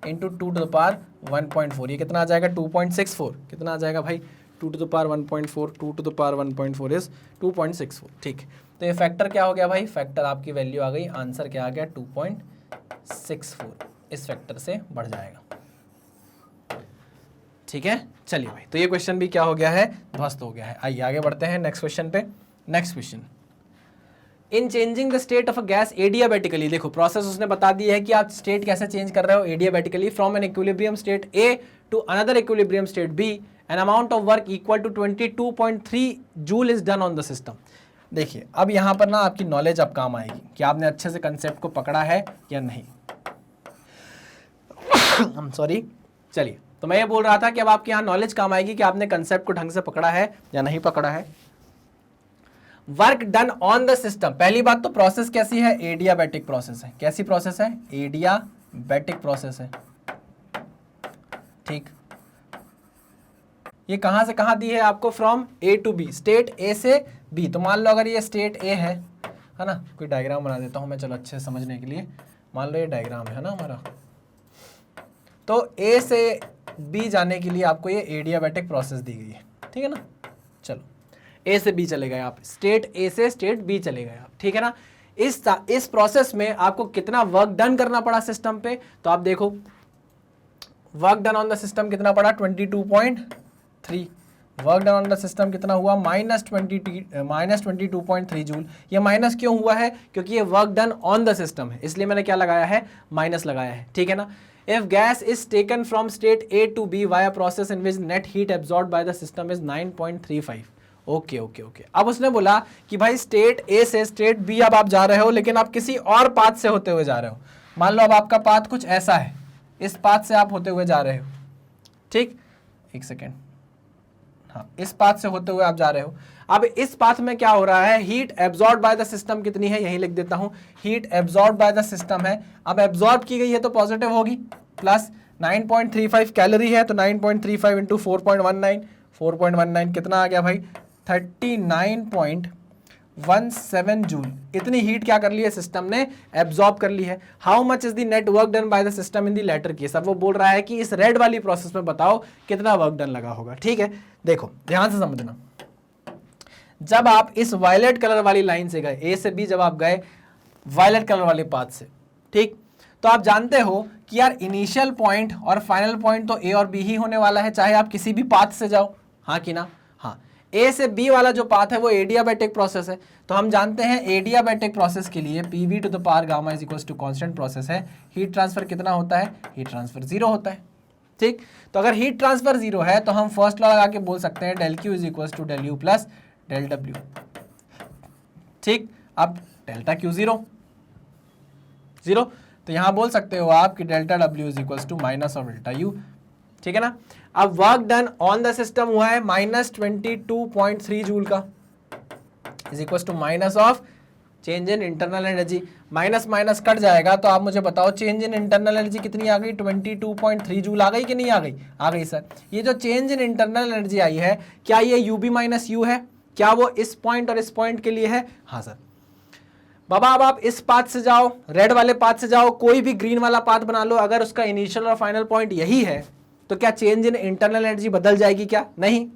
इंटू 2 टू द पावर 1.4, ये कितना आ जाएगा? 2.64। कितना आ जाएगा भाई? 2 to the power 1.4, 2 to the power 1.4 is 2.64। ठीक, तो ये फैक्टर क्या हो गया भाई? फैक्टर आपकी वैल्यू आ गई, आंसर क्या आ गया? 2.64। इस फैक्टर से बढ़ जाएगा। ठीक है, चलिए भाई, तो ये क्वेश्चन भी क्या हो गया है? ध्वस्त हो गया है। आइए आगे बढ़ते हैं नेक्स्ट क्वेश्चन पे। Next question, in changing the state of a gas adiabatically, देखो प्रोसेस उसने बता दी है कि आप स्टेट कैसे चेंज कर रहे हो adiabatically, from an equilibrium state A to another equilibrium state B, an amount of work equal to 22.3 joule is done on the system. देखिए अब यहाँ पर ना आपकी नॉलेज अब काम आएगी कि आपने अच्छे से कंसेप्ट को पकड़ा है या नहीं। I'm सॉरी, चलिए तो मैं ये बोल रहा था कि अब आपके यहाँ नॉलेज काम आएगी कि आपने कंसेप्ट को ढंग से पकड़ा है या नहीं पकड़ा है। Work done on the system, पहली बात तो प्रोसेस कैसी है? एडियाबैटिक प्रोसेस है। कैसी प्रोसेस है? एडियाबैटिक प्रोसेस है। ठीक, ये कहां से कहां दी है आपको? From A to B, state A से बी। तो मान लो अगर ये स्टेट ए है ना, कोई डायग्राम बना देता हूं मैं, चलो अच्छे से समझने के लिए। मान लो ये डायग्राम है ना हमारा, तो ए से बी जाने के लिए आपको ये एडियाबैटिक प्रोसेस दी गई है। ठीक है ना, चलो ए से बी चले गए आप, स्टेट ए से स्टेट बी चले गए आप। ठीक है ना, इस प्रोसेस में आपको कितना वर्क डन करना पड़ा सिस्टम पे? तो आप देखो work done on the system कितना पड़ा? 22.3। Work done on the system कितना हुआ? -22.3 जूल। ये माइनस क्यों हुआ है? क्योंकि ये work done on the system है, इसलिए मैंने क्या लगाया है? माइनस लगाया है। ठीक है ना, if gas is taken from state A to B via process in which net heat absorbed by the system is 9.35। Okay okay okay, अब उसने बोला कि भाई स्टेट ए से स्टेट बी अब आप जा रहे हो, लेकिन आप किसी और पाथ से होते हुए जा रहे हो। मान लो अब आपका पाथ कुछ ऐसा है, इस पाथ से आप होते हुए जा रहे हो। ठीक, एक सेकेंड, हाँ इस पाथ से होते हुए आप जा रहे हो। अब इस पाथ में क्या हो रहा है? Heat absorb by the system कितनी है? यही लिख देता हूं, heat absorb by the system है। अब एब्जॉर्ब की गई है तो पॉजिटिव होगी, प्लस 9.35 कैलोरी है, तो 9.35 इंटू 4.19 कितना आ गया भाई? 39.17 जूल। इतनी हीट क्या कर ली है सिस्टम ने? एब्जॉर्ब कर ली है। How much is the net work done by the system in the latter case? अब वो बोल रहा है कि इस रेड वाली प्रोसेस में बताओ कितना वर्क डन लगा होगा। ठीक है, देखो ध्यान से समझना, जब आप इस वायलेट कलर वाली लाइन से गए, ए से बी जब आप गए वायलेट कलर वाले पाथ से, ठीक, तो आप जानते हो कि यार इनिशियल पॉइंट और फाइनल पॉइंट तो ए और बी ही होने वाला है, चाहे आप किसी भी पाथ से जाओ, हाँ कि ना? हाँ, ए से बी वाला जो पाथ है वो एडियाबैटिक प्रोसेस है। तो हम जानते हैं एडियाबैटिक प्रोसेस के लिए PV to the power gamma is equal to constant process है। हीट ट्रांसफर कितना होता है? हीट ट्रांसफर 0 होता है। ठीक, तो अगर हीट ट्रांसफर 0 है तो हम फर्स्ट लॉ लगा के बोल सकते हैं del Q is equal to del U plus del W. ठीक, अब डेल्टा क्यू 0, तो यहाँ बोल सकते हो आप कि delta W is equal to minus of delta U, ठीक है ना। अब work done on the system हुआ है -22.3 जूल का, is equal to minus of change in internal energy, minus minus cut जाएगा, तो आप मुझे बताओ चेंज इन इंटरनल एनर्जी कितनी आ गई, 22.3 जूल आ गई कि नहीं आ गई? आ गई सर। ये जो चेंज इन इंटरनल एनर्जी आई है, क्या ये यू बी माइनस यू है? क्या वो इस पॉइंट और इस पॉइंट के लिए है? हाँ सर। बाबा अब आप इस पाथ से जाओ, रेड वाले पाथ से जाओ, कोई भी ग्रीन वाला पाथ बना लो, अगर उसका इनिशियल और फाइनल पॉइंट यही है, तो क्या चेंज इन इंटरनल एनर्जी बदल जाएगी क्या? नहीं।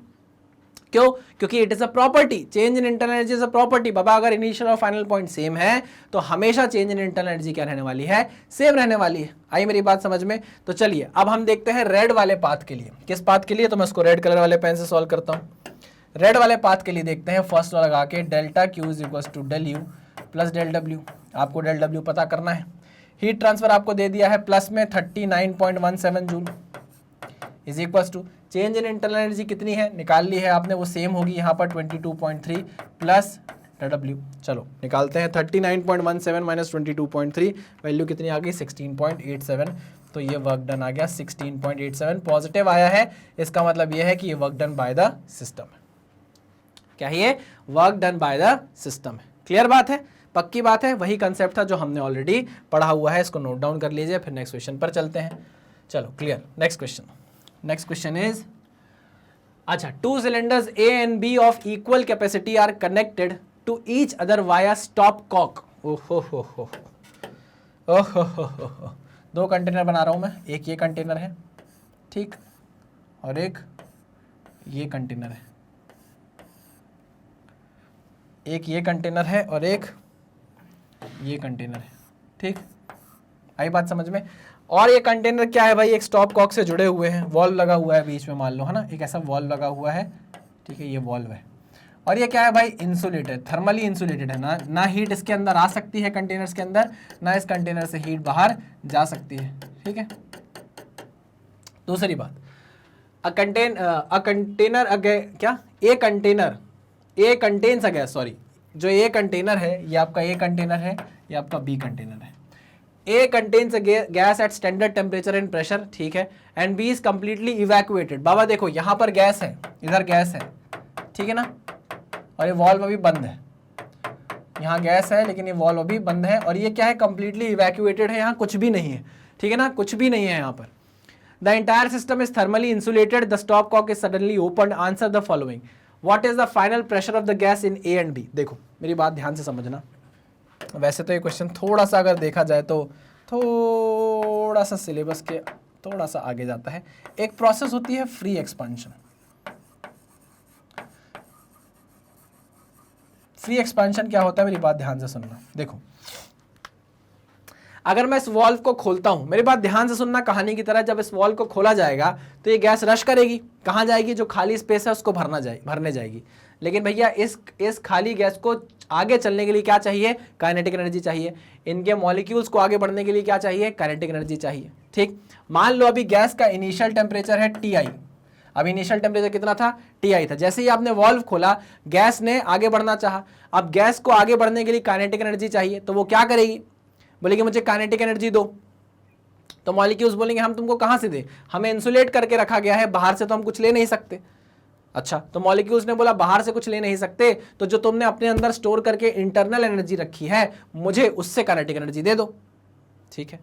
क्यों? क्योंकि it is a property, change in internal energy is a property. बाबा अगर इनिशियल और फाइनल पॉइंट सेम है तो हमेशा चेंज इन इंटरनल एनर्जी क्या रहने वाली है? सेम रहने वाली है। आई मेरी बात समझ में? तो चलिए अब हम देखते हैं रेड वाले पाथ के लिए। किस पाथ के लिए? तो मैं इसको रेड कलर वाले पेन से सॉल्व करता हूं। रेड वाले पाथ के लिए देखते हैं, फर्स्ट लगा के delta Q is equal to del U plus del W. आपको डेल डब्ल्यू पता करना है। हीट ट्रांसफर आपको दे दिया है प्लस में 39.17 joule is equal to change in internal energy कितनी है? निकाल ली है आपने, वो सेम होगी यहाँ पर 22.3 प्लस डब्ल्यू। चलो निकालते हैं, 39.17 माइनस 22.3 वैल्यू कितनी आ गई? 16.87। तो ये वर्क डन आ गया 16.87, पॉजिटिव आया है, इसका मतलब ये है कि ये work done by the system है। क्या ये work done by the system है? क्लियर बात है, पक्की बात है। वही कंसेप्ट था जो हमने ऑलरेडी पढ़ा हुआ है, इसको नोट डाउन कर लीजिए, फिर नेक्स्ट क्वेश्चन पर चलते हैं। चलो क्लियर। नेक्स्ट क्वेश्चन इज, अच्छा, two cylinders A and B of equal capacity are connected to each other via stop cock. ओहो, दो कंटेनर बना रहा हूं मैं, एक ये कंटेनर है, ठीक, और एक ये कंटेनर है, एक ये कंटेनर है और एक ये कंटेनर है, ठीक। आई बात समझ में? और ये कंटेनर क्या है भाई? एक स्टॉप कॉक से जुड़े हुए हैं, वॉल्व लगा हुआ है बीच में, मान लो, है ना, एक ऐसा वॉल्व लगा हुआ है, ठीक है, ये वॉल्व है। और ये क्या है भाई? इंसुलेटेड, थर्मली इंसुलेटेड है, ना हीट इसके अंदर आ सकती है कंटेनर्स के अंदर, ना इस कंटेनर से हीट बाहर जा सकती है, ठीक है। दूसरी बात, ए कंटेन्स अ गैस, सॉरी, जो ए कंटेनर है ये आपका ए कंटेनर है, ये आपका बी कंटेनर है। A contains a gas at standard temperature and pressure, ठीक है, and B is completely evacuated. बाबा देखो यहाँ पर गैस है, इधर गैस है, ठीक है ना, और ये वॉल्व अभी बंद है, यहाँ गैस है लेकिन ये वॉल्व अभी बंद है, और ये क्या है? कंप्लीटली इवैक्यूएटेड है, यहाँ कुछ भी नहीं है, ठीक है ना, कुछ भी नहीं है यहाँ पर। The entire system is thermally insulated, the stop cock is suddenly open, answer the following, what is the final pressure of the gas in A and B. देखो मेरी बात ध्यान से समझना, वैसे तो ये क्वेश्चन थोड़ा सा अगर देखा जाए तो थोड़ा सा सिलेबस के थोड़ा सा आगे जाता है। एक प्रोसेस होती है फ्री एक्सपेंशन। फ्री एक्सपेंशन क्या होता है? मेरी बात ध्यान से सुनना। देखो अगर मैं इस वॉल्व को खोलता हूं, मेरी बात ध्यान से सुनना कहानी की तरह, जब इस वॉल्व को खोला जाएगा तो ये गैस रश करेगी, कहां जाएगी? जो खाली स्पेस है उसको भरने जाएगी। लेकिन भैया इस खाली गैस को आगे चलने के लिए क्या चाहिए? काइनेटिक एनर्जी चाहिए। इनके मॉलिक्यूल्स को आगे बढ़ने के लिए क्या चाहिए? काइनेटिक एनर्जी चाहिए, ठीक। मान लो अभी गैस का इनिशियल टेम्परेचर है Ti, अब इनिशियल टेम्परेचर कितना था? Ti था। जैसे ही आपने वॉल्व खोला, गैस ने आगे बढ़ना चाहा, अब गैस को आगे बढ़ने के लिए काइनेटिक एनर्जी चाहिए, तो वो क्या करेगी? बोलेगी मुझे काइनेटिक एनर्जी दो। तो मॉलिक्यूल्स बोलेंगे हम तुमको कहां से दे? हमें इंसुलेट करके रखा गया है, बाहर से तो हम कुछ ले नहीं सकते। अच्छा, तो मॉलिक्यूल्स ने बोला बाहर से कुछ ले नहीं सकते, तो जो तुमने अपने अंदर स्टोर करके इंटरनल एनर्जी रखी है, मुझे उससे काइनेटिक एनर्जी दे दो, ठीक है।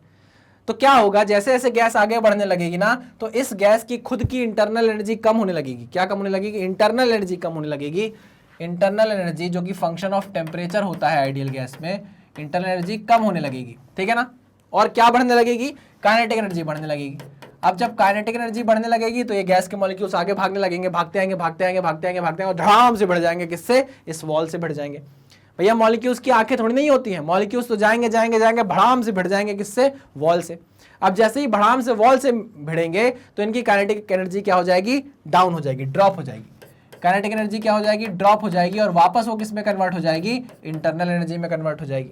तो क्या होगा? जैसे जैसे गैस आगे बढ़ने लगेगी ना, तो इस गैस की खुद की इंटरनल एनर्जी कम होने लगेगी। क्या कम होने लगेगी? इंटरनल एनर्जी कम होने लगेगी। इंटरनल एनर्जी जो कि फंक्शन ऑफ टेम्परेचर होता है आइडियल गैस में, इंटरनल एनर्जी कम होने लगेगी, ठीक है ना। और क्या बढ़ने लगेगी? काइनेटिक एनर्जी बढ़ने लगेगी। अब जब काइनेटिक एनर्जी बढ़ने लगेगी तो ये गैस के मॉलिक्यूल्स आगे भागने लगेंगे, भागते आएंगे और धड़ाम से बढ़ जाएंगे। किससे? इस वॉल से बढ़ जाएंगे। भैया मॉलिक्यूल्स की आंखें थोड़ी नहीं होती हैं, मॉलिक्यूल्स तो जाएंगे भड़ाम से भिड़ जाएंगे। किससे? वॉल से। अब जैसे ही भड़ाम से वॉल से भिड़ेंगे तो इनकी काइनेटिक एनर्जी क्या हो जाएगी? डाउन हो जाएगी, ड्रॉप हो जाएगी। काइनेटिक एनर्जी क्या हो जाएगी? ड्रॉप हो जाएगी, और वापस वो किस में कन्वर्ट हो जाएगी? इंटरनल एनर्जी में कन्वर्ट हो जाएगी,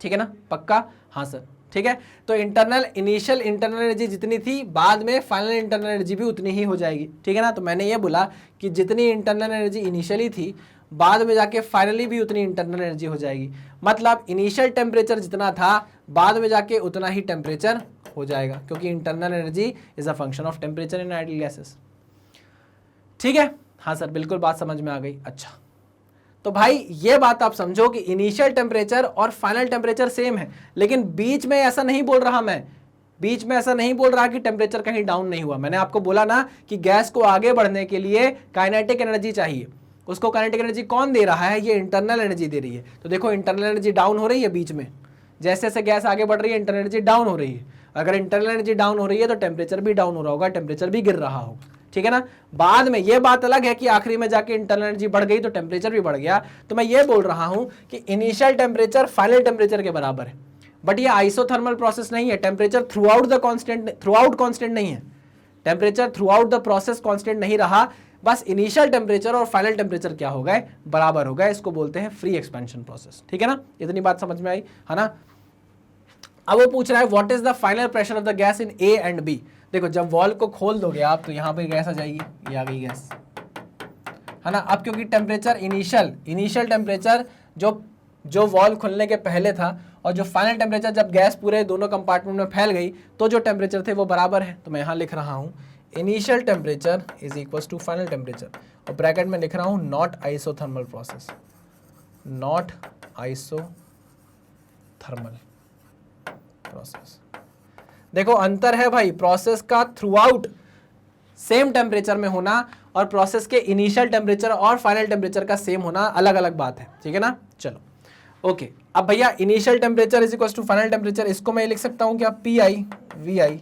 ठीक है ना, पक्का? हाँ सर, ठीक है। तो इनिशियल इंटरनल एनर्जी जितनी थी, बाद में फाइनल इंटरनल एनर्जी भी उतनी ही हो जाएगी, ठीक है ना। तो मैंने ये बोला कि जितनी इंटरनल एनर्जी इनिशियली थी, बाद में जाके फाइनली भी उतनी इंटरनल एनर्जी हो जाएगी। मतलब इनिशियल टेम्परेचर जितना था, बाद में जाके उतना ही टेम्परेचर हो जाएगा, क्योंकि internal energy is a function of temperature in ideal gases. ठीक है, हाँ सर बिल्कुल बात समझ में आ गई। अच्छा, तो भाई ये बात आप समझो कि इनिशियल टेम्परेचर और फाइनल टेम्परेचर सेम है, लेकिन बीच में ऐसा नहीं बोल रहा मैं, बीच में ऐसा नहीं बोल रहा कि टेम्परेचर कहीं डाउन नहीं हुआ। मैंने आपको बोला ना कि गैस को आगे बढ़ने के लिए काइनेटिक एनर्जी चाहिए, उसको काइनेटिक एनर्जी कौन दे रहा है, ये इंटरनल एनर्जी दे रही है। तो देखो इंटरनल एनर्जी डाउन हो रही है बीच में, जैसे जैसे गैस आगे बढ़ रही है इंटरनल एनर्जी डाउन हो रही है। अगर इंटरनल एनर्जी डाउन हो रही है तो टेम्परेचर भी डाउन हो रहा होगा, टेम्परेचर भी गिर रहा होगा। ठीक है ना, बाद में ये बात अलग है कि आखिरी में जाके इंटरनल एनर्जी बढ़ गई तो टेम्परेचर भी बढ़ गया। तो मैं ये बोल रहा हूं कि इनिशियल टेम्परेचर फाइनल टेम्परेचर के बराबर है, बट ये आइसोथर्मल प्रोसेस नहीं है। टेम्परेचर थ्रू आउट कांस्टेंट नहीं है, temperature through out the process constant नहीं रहा, बस इनिशियल टेम्परेचर और फाइनल टेम्परेचर क्या हो गए, बराबर हो गए। इसको बोलते हैं फ्री एक्सपेंशन प्रोसेस। ठीक है ना, इतनी बात समझ में आई है ना। अब वो पूछ रहा है what is the final pressure of the gas in A and B. देखो जब वॉल्व को खोल दोगे आप तो यहाँ पे गैस आ जाएगी, ये आ गई गैस, है ना। अब क्योंकि टेम्परेचर इनिशियल टेम्परेचर जो वॉल्व खुलने के पहले था और जो फाइनल टेम्परेचर जब गैस पूरे दोनों कंपार्टमेंट में फैल गई तो जो टेम्परेचर थे वो बराबर है। तो मैं यहाँ लिख रहा हूँ initial temperature is equal to final temperature, और ब्रैकेट में लिख रहा हूँ not isothermal process, not isothermal process. देखो अंतर है भाई, प्रोसेस का थ्रू आउट सेम टेम्परेचर में होना और प्रोसेस के इनिशियल टेम्परेचर और फाइनल टेम्परेचर का सेम होना अलग अलग बात है। ठीक है ना, चलो ओके। अब भैया initial temperature is equal to final temperature, इसको मैं लिख सकता हूं क्या, P I V I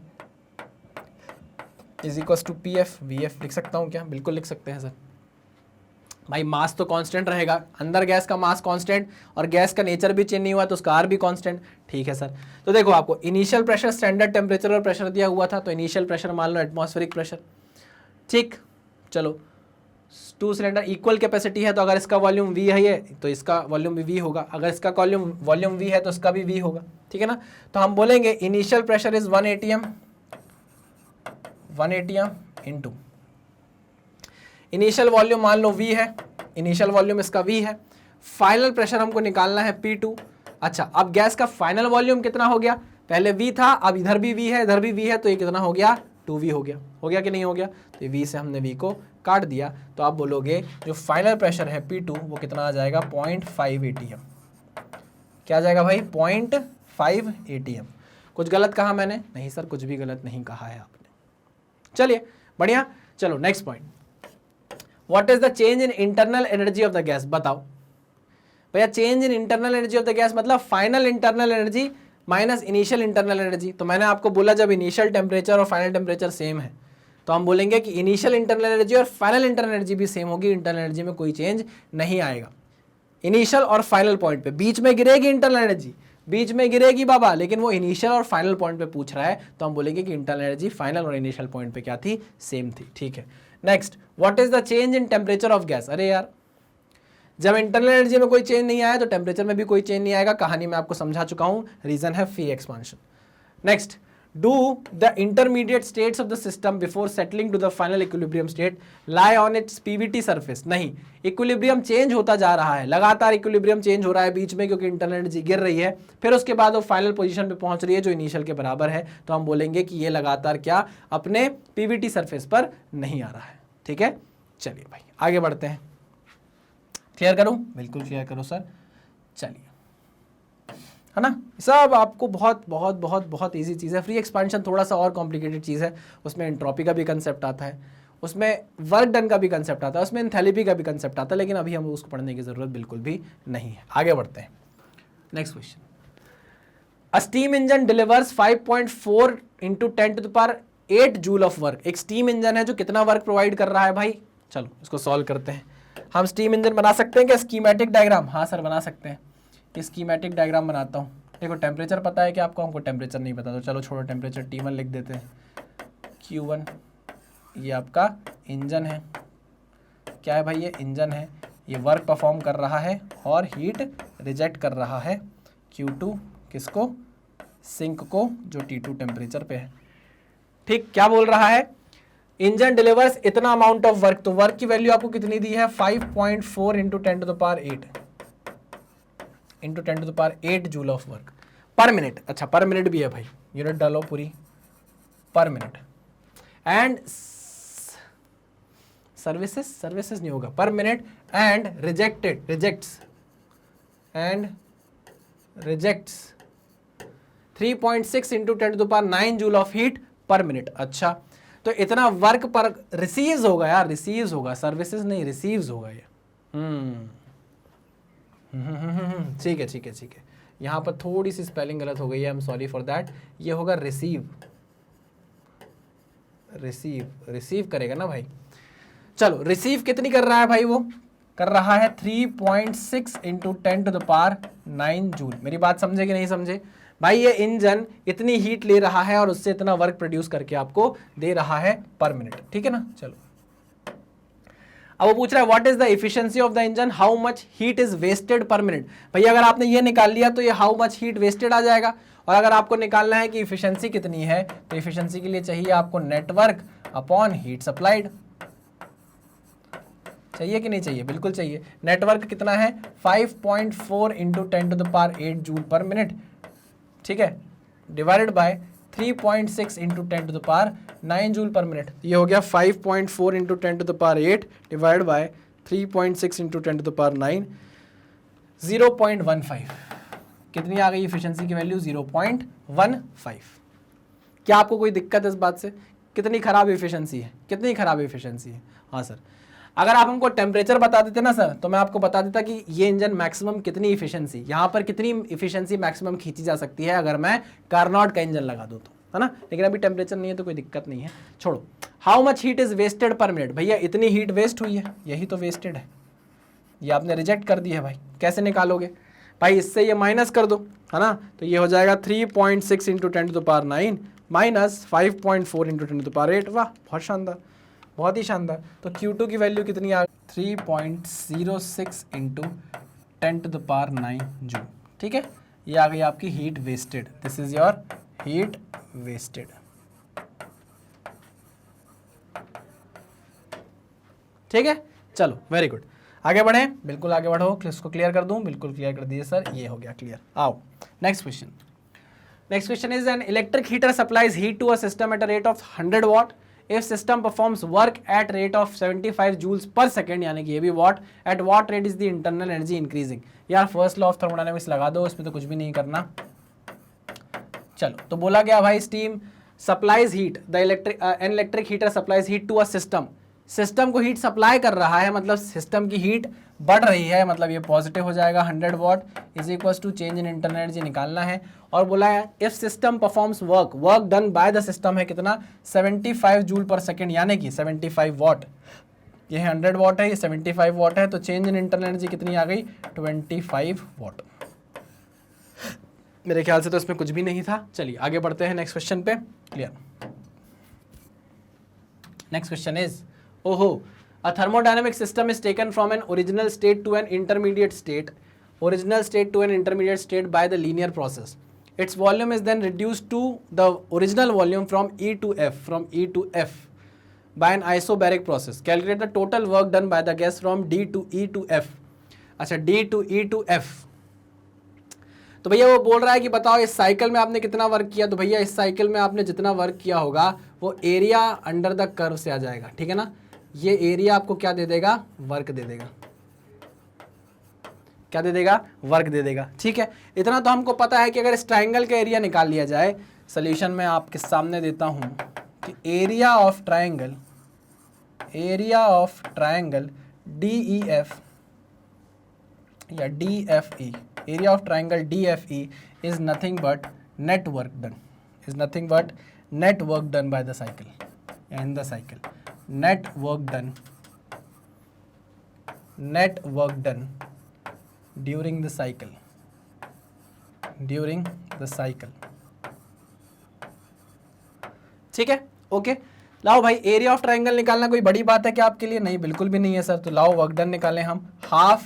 is equal to P F V F लिख सकता हूं क्या, बिल्कुल लिख सकते हैं सर। भाई मास तो कांस्टेंट रहेगा, अंदर गैस का मास कांस्टेंट और गैस का नेचर भी चेंज नहीं हुआ तो उसका आर भी कांस्टेंट। ठीक है सर, तो देखो आपको इनिशियल प्रेशर स्टैंडर्ड टेम्परेचर और प्रेशर दिया हुआ था, तो इनिशियल प्रेशर मान लो एटमॉस्फेरिक प्रेशर। ठीक, चलो 2 सिलेंडर इक्वल कैपेसिटी है, तो अगर इसका वॉल्यूम V है तो इसका वॉल्यूम भी V होगा, अगर इसका वॉल्यूम V है तो इसका भी V होगा। ठीक है ना, तो हम बोलेंगे initial pressure is 1 atm into initial volume मान लो V है, इनिशियल वॉल्यूम इसका V है, फाइनल प्रेशर हमको निकालना है P2। अच्छा, अब गैस का फाइनल वॉल्यूम कितना हो गया, पहले V था, अब इधर भी V है इधर भी V है, तो ये कितना हो गया, 2V हो गया कि नहीं हो गया। तो V से हमने V को काट दिया, तो आप बोलोगे जो फाइनल प्रेशर है P2 वो कितना आ जाएगा, 0.5 atm। क्या आ जाएगा भाई, 0.5 atm। कुछ गलत कहा मैंने? नहीं सर, कुछ भी गलत नहीं कहा है आपने। चलिए बढ़िया, चलो next point, what is the change in internal energy of the gas. बताओ भैया, change in internal energy of the gas मतलब final internal energy minus initial internal energy. तो मैंने आपको बोला जब इनिशियल टेम्परेचर और फाइनल टेम्परेचर सेम है तो हम बोलेंगे कि इनिशियल इंटरनल एनर्जी और फाइनल इंटरनल एनर्जी भी सेम होगी, इंटरनल एनर्जी में कोई चेंज नहीं आएगा। इनिशियल और फाइनल पॉइंट पे बीच में गिरेगी इंटरनल एनर्जी, बीच में गिरेगी बाबा, लेकिन वो इनिशियल और फाइनल पॉइंट पे पूछ रहा है तो हम बोलेंगे कि इंटरनल एनर्जी फाइनल और इनिशियल पॉइंट पे क्या थी, सेम थी। ठीक है, next, what is the change in temperature of gas. अरे यार, जब इंटरनल एनर्जी में कोई चेंज नहीं आया तो टेम्परेचर में भी कोई चेंज नहीं आएगा, कहानी मैं आपको समझा चुका हूं, रीजन है free expansion. Next, do the intermediate states of the system before settling to the final equilibrium state lie on its PVT surface. नहीं, इक्विलिब्रियम चेंज होता जा रहा है, लगातार इक्विलिब्रियम चेंज हो रहा है बीच में, क्योंकि इंटरनल एनर्जी गिर रही है, फिर उसके बाद वो फाइनल पोजीशन पे पहुंच रही है जो इनिशियल के बराबर है, तो हम बोलेंगे कि ये लगातार क्या अपने पीवीटी सरफेस पर नहीं आ रहा है। ठीक है, चलिए भाई आगे बढ़ते हैं। क्लियर करूं? बिल्कुल क्लियर करो सर। चलिए, है ना, सब आपको बहुत बहुत बहुत बहुत इजी चीज़ है। फ्री एक्सपांशन थोड़ा सा और कॉम्प्लिकेटेड चीज़ है, उसमें एंट्रोपी का भी कंसेप्ट आता है, उसमें वर्क डन का भी कंसेप्ट आता है, उसमें एंथैल्पी का भी कंसेप्ट आता है, लेकिन अभी हम उसको पढ़ने की जरूरत बिल्कुल भी नहीं है। आगे बढ़ते हैं, next question. A steam engine delivers 5.4 into 10⁸ joule of work. एक स्टीम इंजन है जो कितना वर्क प्रोवाइड कर रहा है भाई। चलो इसको सॉल्व करते हैं। हम स्टीम इंजन बना सकते हैं क्या, स्कीमेटिक डायग्राम? हाँ सर बना सकते हैं, कि स्कीमेटिक डायग्राम बनाता हूँ। देखो टेम्परेचर पता है कि आपको, हमको टेम्परेचर नहीं पता, तो चलो छोड़ो, टेम्परेचर T1 लिख देते हैं, Q1 ये आपका इंजन है। क्या है भाई, ये इंजन है, ये वर्क परफॉर्म कर रहा है और हीट रिजेक्ट कर रहा है। Q2 किसको, सिंक को, जो T2 टेम्परेचर पे है। ठीक, क्या बोल रहा है, इंजन डिलीवर्स इतना अमाउंट ऑफ वर्क, तो वर्क की वैल्यू आपको कितनी दी है, 5.4 into 10⁸ into 10⁸ joule of work. पर मिनट, अच्छा पर मिनट भी है भाई, यूनिट डालो पूरी, पर मिनट। एंड सर्विसेज नहीं होगा, पर minute. And rejects 3.6 into 10⁹ joule of heat पर मिनट। अच्छा, तो इतना वर्क पर रिसीव्स होगा यार, रिसीव्स होगा, सर्विसेज नहीं रिसीव्स होगा ये। ठीक है ठीक है ठीक है, यहाँ पर थोड़ी सी स्पेलिंग गलत हो गई है, I am sorry for that. ये होगा रिसीव, रिसीव करेगा ना भाई। चलो रिसीव कितनी कर रहा है भाई, वो कर रहा है 3.6 इंटू 10⁹ जूल। मेरी बात समझे कि नहीं समझे भाई, ये इंजन इतनी हीट ले रहा है और उससे इतना वर्क प्रोड्यूस करके आपको दे रहा है पर मिनट, ठीक है ना। चलो अब वो पूछ रहा है what is the efficiency of the engine, how much heat is wasted per minute. भैया अगर आपने ये निकाल लिया तो ये हाउ मच हीट वेस्टेड आ जाएगा, और अगर आपको निकालना है कि इफिशिएंसी कितनी है, तो इफिशिएंसी के लिए चाहिए आपको नेटवर्क अपॉन हीट सप्लाइड। चाहिए कि नहीं चाहिए, बिल्कुल चाहिए। नेटवर्क कितना है 5.4 इंटू 10⁸ जूल पर मिनट, ठीक है, डिवाइडेड बाय 3.6 इंटू 10⁹ जूल पर मिनट। ये हो गया 5.4 इंटू 10⁸ डिवाइड बाय 3.6 इंटू 10⁹ 0.15। कितनी आ गई इफिशिएंसी की वैल्यू 0.15। क्या आपको कोई दिक्कत है इस बात से, कितनी खराब इफिशिएंसी है, कितनी खराब इफिशिएंसी है। हाँ सर, अगर आप हमको टेम्परेचर बता देते ना सर, तो मैं आपको बता देता कि ये इंजन मैक्सिमम कितनी इफिशिएंसी, यहाँ पर कितनी इफिशिएंसी मैक्सिमम खींची जा सकती है अगर मैं कार्नोट का इंजन लगा दूँ तो, है ना। लेकिन अभी टेम्परेचर नहीं है तो कोई दिक्कत नहीं है, छोड़ो। How much heat is wasted per minute, भैया इतनी हीट वेस्ट हुई है, यही तो वेस्टेड है, ये आपने रिजेक्ट कर दिया है भाई। कैसे निकालोगे भाई, इससे ये माइनस कर दो, है ना। तो ये हो जाएगा 3.6 इंटू 10⁹ माइनस 5.4 इंटू 10⁸। वाह बहुत शानदार, बहुत ही शानदार। तो Q2 की वैल्यू कितनी आ गई 3.06 इंटू 10⁹ जूल, ठीक है। ये आ गई आपकी heat wasted, this is your heat wasted, ठीक है। चलो वेरी गुड, आगे बढ़े, बिल्कुल आगे बढ़ो। इसको क्लियर कर दूं, बिल्कुल क्लियर कर दिए सर, ये हो गया क्लियर। आओ next question. Next question is an electric heater supplies heat to a system at a rate of 100 watt if system performs work at rate of 75 joules per second, यानी कि ये भी watt, at what rate is the internal energy increasing। यार first law of thermodynamics लगा दो, इसमें तो कुछ भी नहीं करना। चलो तो बोला गया भाई steam supplies heat, the an electric heater supplies heat to a system, system को हीट सप्लाई कर रहा है, मतलब सिस्टम की हीट बढ़ रही है, मतलब ये पॉजिटिव हो जाएगा। 100 watt is equals to change in internal energy निकालना है। और बोला है if system performs work done by the system है कितना 75 जूल पर सेकेंड, यानी कि 75 watt। ये 100 watt है, ये 75 watt है, तो चेंज इन इंटरनल एनर्जी कितनी आ गई 25 watt। मेरे ख्याल से तो इसमें कुछ भी नहीं था। चलिए आगे बढ़ते हैं नेक्स्ट क्वेश्चन पे। क्लियर। नेक्स्ट क्वेश्चन इज, ओहो, a thermodynamic system is taken from an original state to an intermediate state, by the linear process. Its volume is then reduced to the original volume from E to F, by an isobaric process. Calculate the total work done by the gas from D to E to F. अच्छा, D to E to F। तो भैया वो बोल रहा है कि बताओ इस साइकिल में आपने कितना वर्क किया। तो भैया इस साइकिल में आपने जितना वर्क किया होगा वो एरिया अंडर द कर्व से आ जाएगा, ठीक है ना। ये एरिया आपको क्या दे देगा, वर्क दे देगा। क्या दे देगा, वर्क दे देगा, ठीक है। इतना तो हमको पता है कि अगर इस ट्राइंगल का एरिया निकाल लिया जाए, सॉल्यूशन में आपके सामने देता हूं कि एरिया ऑफ ट्राइंगल DEF या DFE, area of triangle DFE is nothing but net work done by the cycle, and the cycle net work done during the cycle, ठीक है। ओके, लाओ भाई एरिया ऑफ ट्राइंगल निकालना कोई बड़ी बात है क्या आपके लिए, नहीं बिल्कुल भी नहीं है सर। तो लाओ वर्क डन निकालें हम, half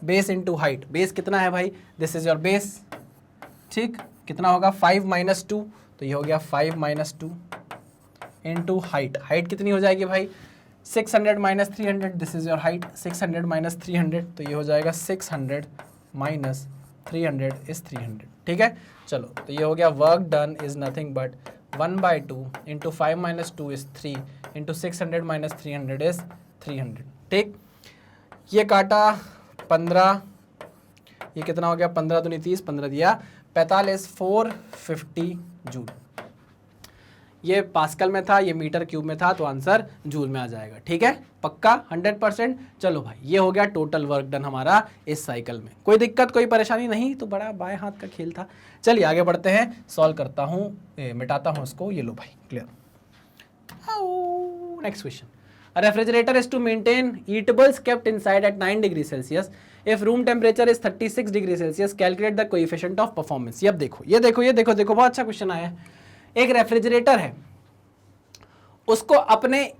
base into height. Base कितना है भाई, दिस इज योर बेस, ठीक। कितना होगा 5 - 2, तो ये हो गया 5 - 2 इंटू हाइट। हाइट कितनी हो जाएगी भाई 600 - 300, दिस इज योर हाइट। 600 - 300, तो ये हो जाएगा 600 - 300 इज 300, ठीक है। चलो तो ये हो गया work done is nothing but 1/2 into 5 minus 2 is 3 into 600 minus 300 is 300, ठीक। ये काटा 15, ये कितना हो गया 15 दूनी 30, 15 दिया 45, 450 जूल। ये पास्कल में था, ये मीटर क्यूब में था, तो आंसर जूल में आ जाएगा, ठीक है, पक्का 100%। चलो भाई ये हो गया टोटल वर्क डन हमारा इस साइकिल में। कोई दिक्कत कोई परेशानी नहीं, तो बड़ा बाएं हाथ का खेल था। चलिए आगे बढ़ते हैं, सॉल्व करता हूँ, मिटाता हूँ इसको, ये लो भाई clear. Next question, A refrigerator is to maintain eatables kept inside at 9 degrees Celsius. If room temperature is 36 degrees Celsius, calculate the coefficient of performance. ये देखो ये देखो ये देखो देखो, बहुत अच्छा क्वेश्चन आया है। एक रेफ्रिजरेटर है, उसको अपने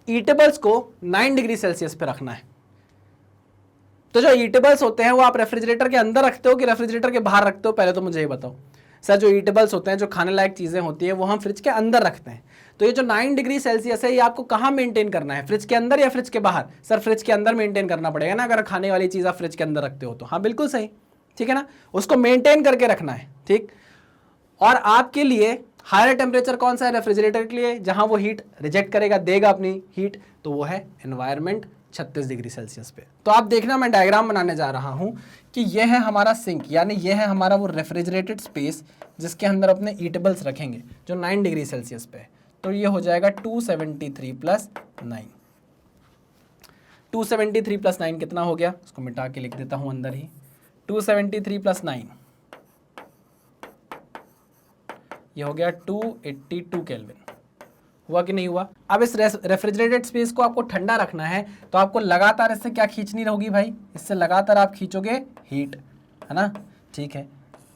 ईटेबल्स को 9 डिग्री सेल्सियस पे रखना है। तो जो ईटेबल्स होते हैं वो आप रेफ्रिजरेटर के अंदर रखते हो कि रेफ्रिजरेटर के बाहर रखते हो, पहले तो मुझे ये बताओ। सर जो ईटेबल्स होते हैं, जो खाने लायक चीज़ें होती हैं, वो हम फ्रिज के अंदर रखते हैं। तो ये जो 9 डिग्री सेल्सियस है, ये आपको कहाँ मेंटेन करना है, फ्रिज के अंदर या फ्रिज के बाहर? सर फ्रिज के अंदर मेंटेन करना पड़ेगा ना, अगर खाने वाली चीज़ आप फ्रिज के अंदर रखते हो तो। हाँ बिल्कुल सही, ठीक है ना, उसको मेंटेन करके रखना है, ठीक। और आपके लिए हायर टेम्परेचर कौन सा है रेफ्रिजरेटर के लिए, जहां वो हीट रिजेक्ट करेगा, देगा अपनी हीट, तो वो है एनवायरनमेंट 36 डिग्री सेल्सियस पे। तो आप देखना, मैं डायग्राम बनाने जा रहा हूं कि ये है हमारा सिंक, यानी ये है हमारा वो रेफ्रिजरेटेड स्पेस जिसके अंदर अपने ईटेबल्स रखेंगे, जो 9 डिग्री सेल्सियस पे है। तो ये हो जाएगा 273 प्लस 9। 273 प्लस 9 कितना हो गया, उसको मिटा के लिख देता हूं अंदर ही। 273 प्लस 9 ये हो गया 282 केल्विन। हुआ कि नहीं हुआ? अब इस रेफ्रिजरेटेड स्पेस को आपको ठंडा रखना है, तो आपको लगातार इससे क्या खींचनी होगी भाई, इससे लगातार आप खींचोगे हीट, है ना, ठीक है।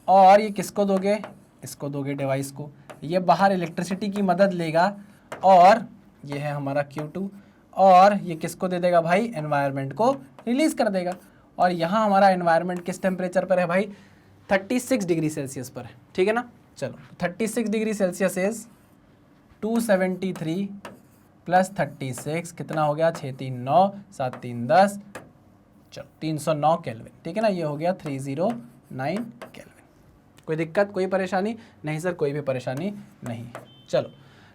और ये किसको दोगे, इसको दोगे डिवाइस को, ये बाहर इलेक्ट्रिसिटी की मदद लेगा, और ये है हमारा Q2, और ये किसको दे देगा भाई, एनवायरनमेंट को रिलीज कर देगा। और यहाँ हमारा एनवायरनमेंट किस टेम्परेचर पर है भाई, 36 डिग्री सेल्सियस पर है, ठीक है ना। चलो 36 डिग्री सेल्सियस इज 273 प्लस 36 कितना हो गया, 6 3 9 7 3 10, चलो 309 केल्विन, ठीक है ना। ये हो गया 309 केल्विन। कोई दिक्कत कोई परेशानी नहीं? सर कोई भी परेशानी नहीं। चलो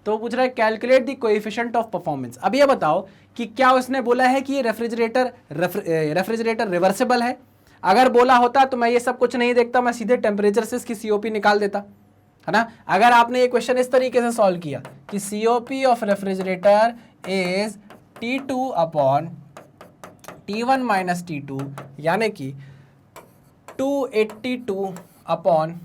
तो वो पूछ रहा है calculate the coefficient of performance. अब ये बताओ कि क्या उसने बोला है कि ये रेफ्रिजरेटर रिवर्सिबल है? अगर बोला होता तो मैं ये सब कुछ नहीं देखता, मैं सीधे टेम्परेचर से इसकी COP निकाल देता, है ना। अगर आपने ये क्वेश्चन इस तरीके से सॉल्व किया कि COP of refrigerator is T2 upon T1 minus T2, यानी कि 282 अपॉन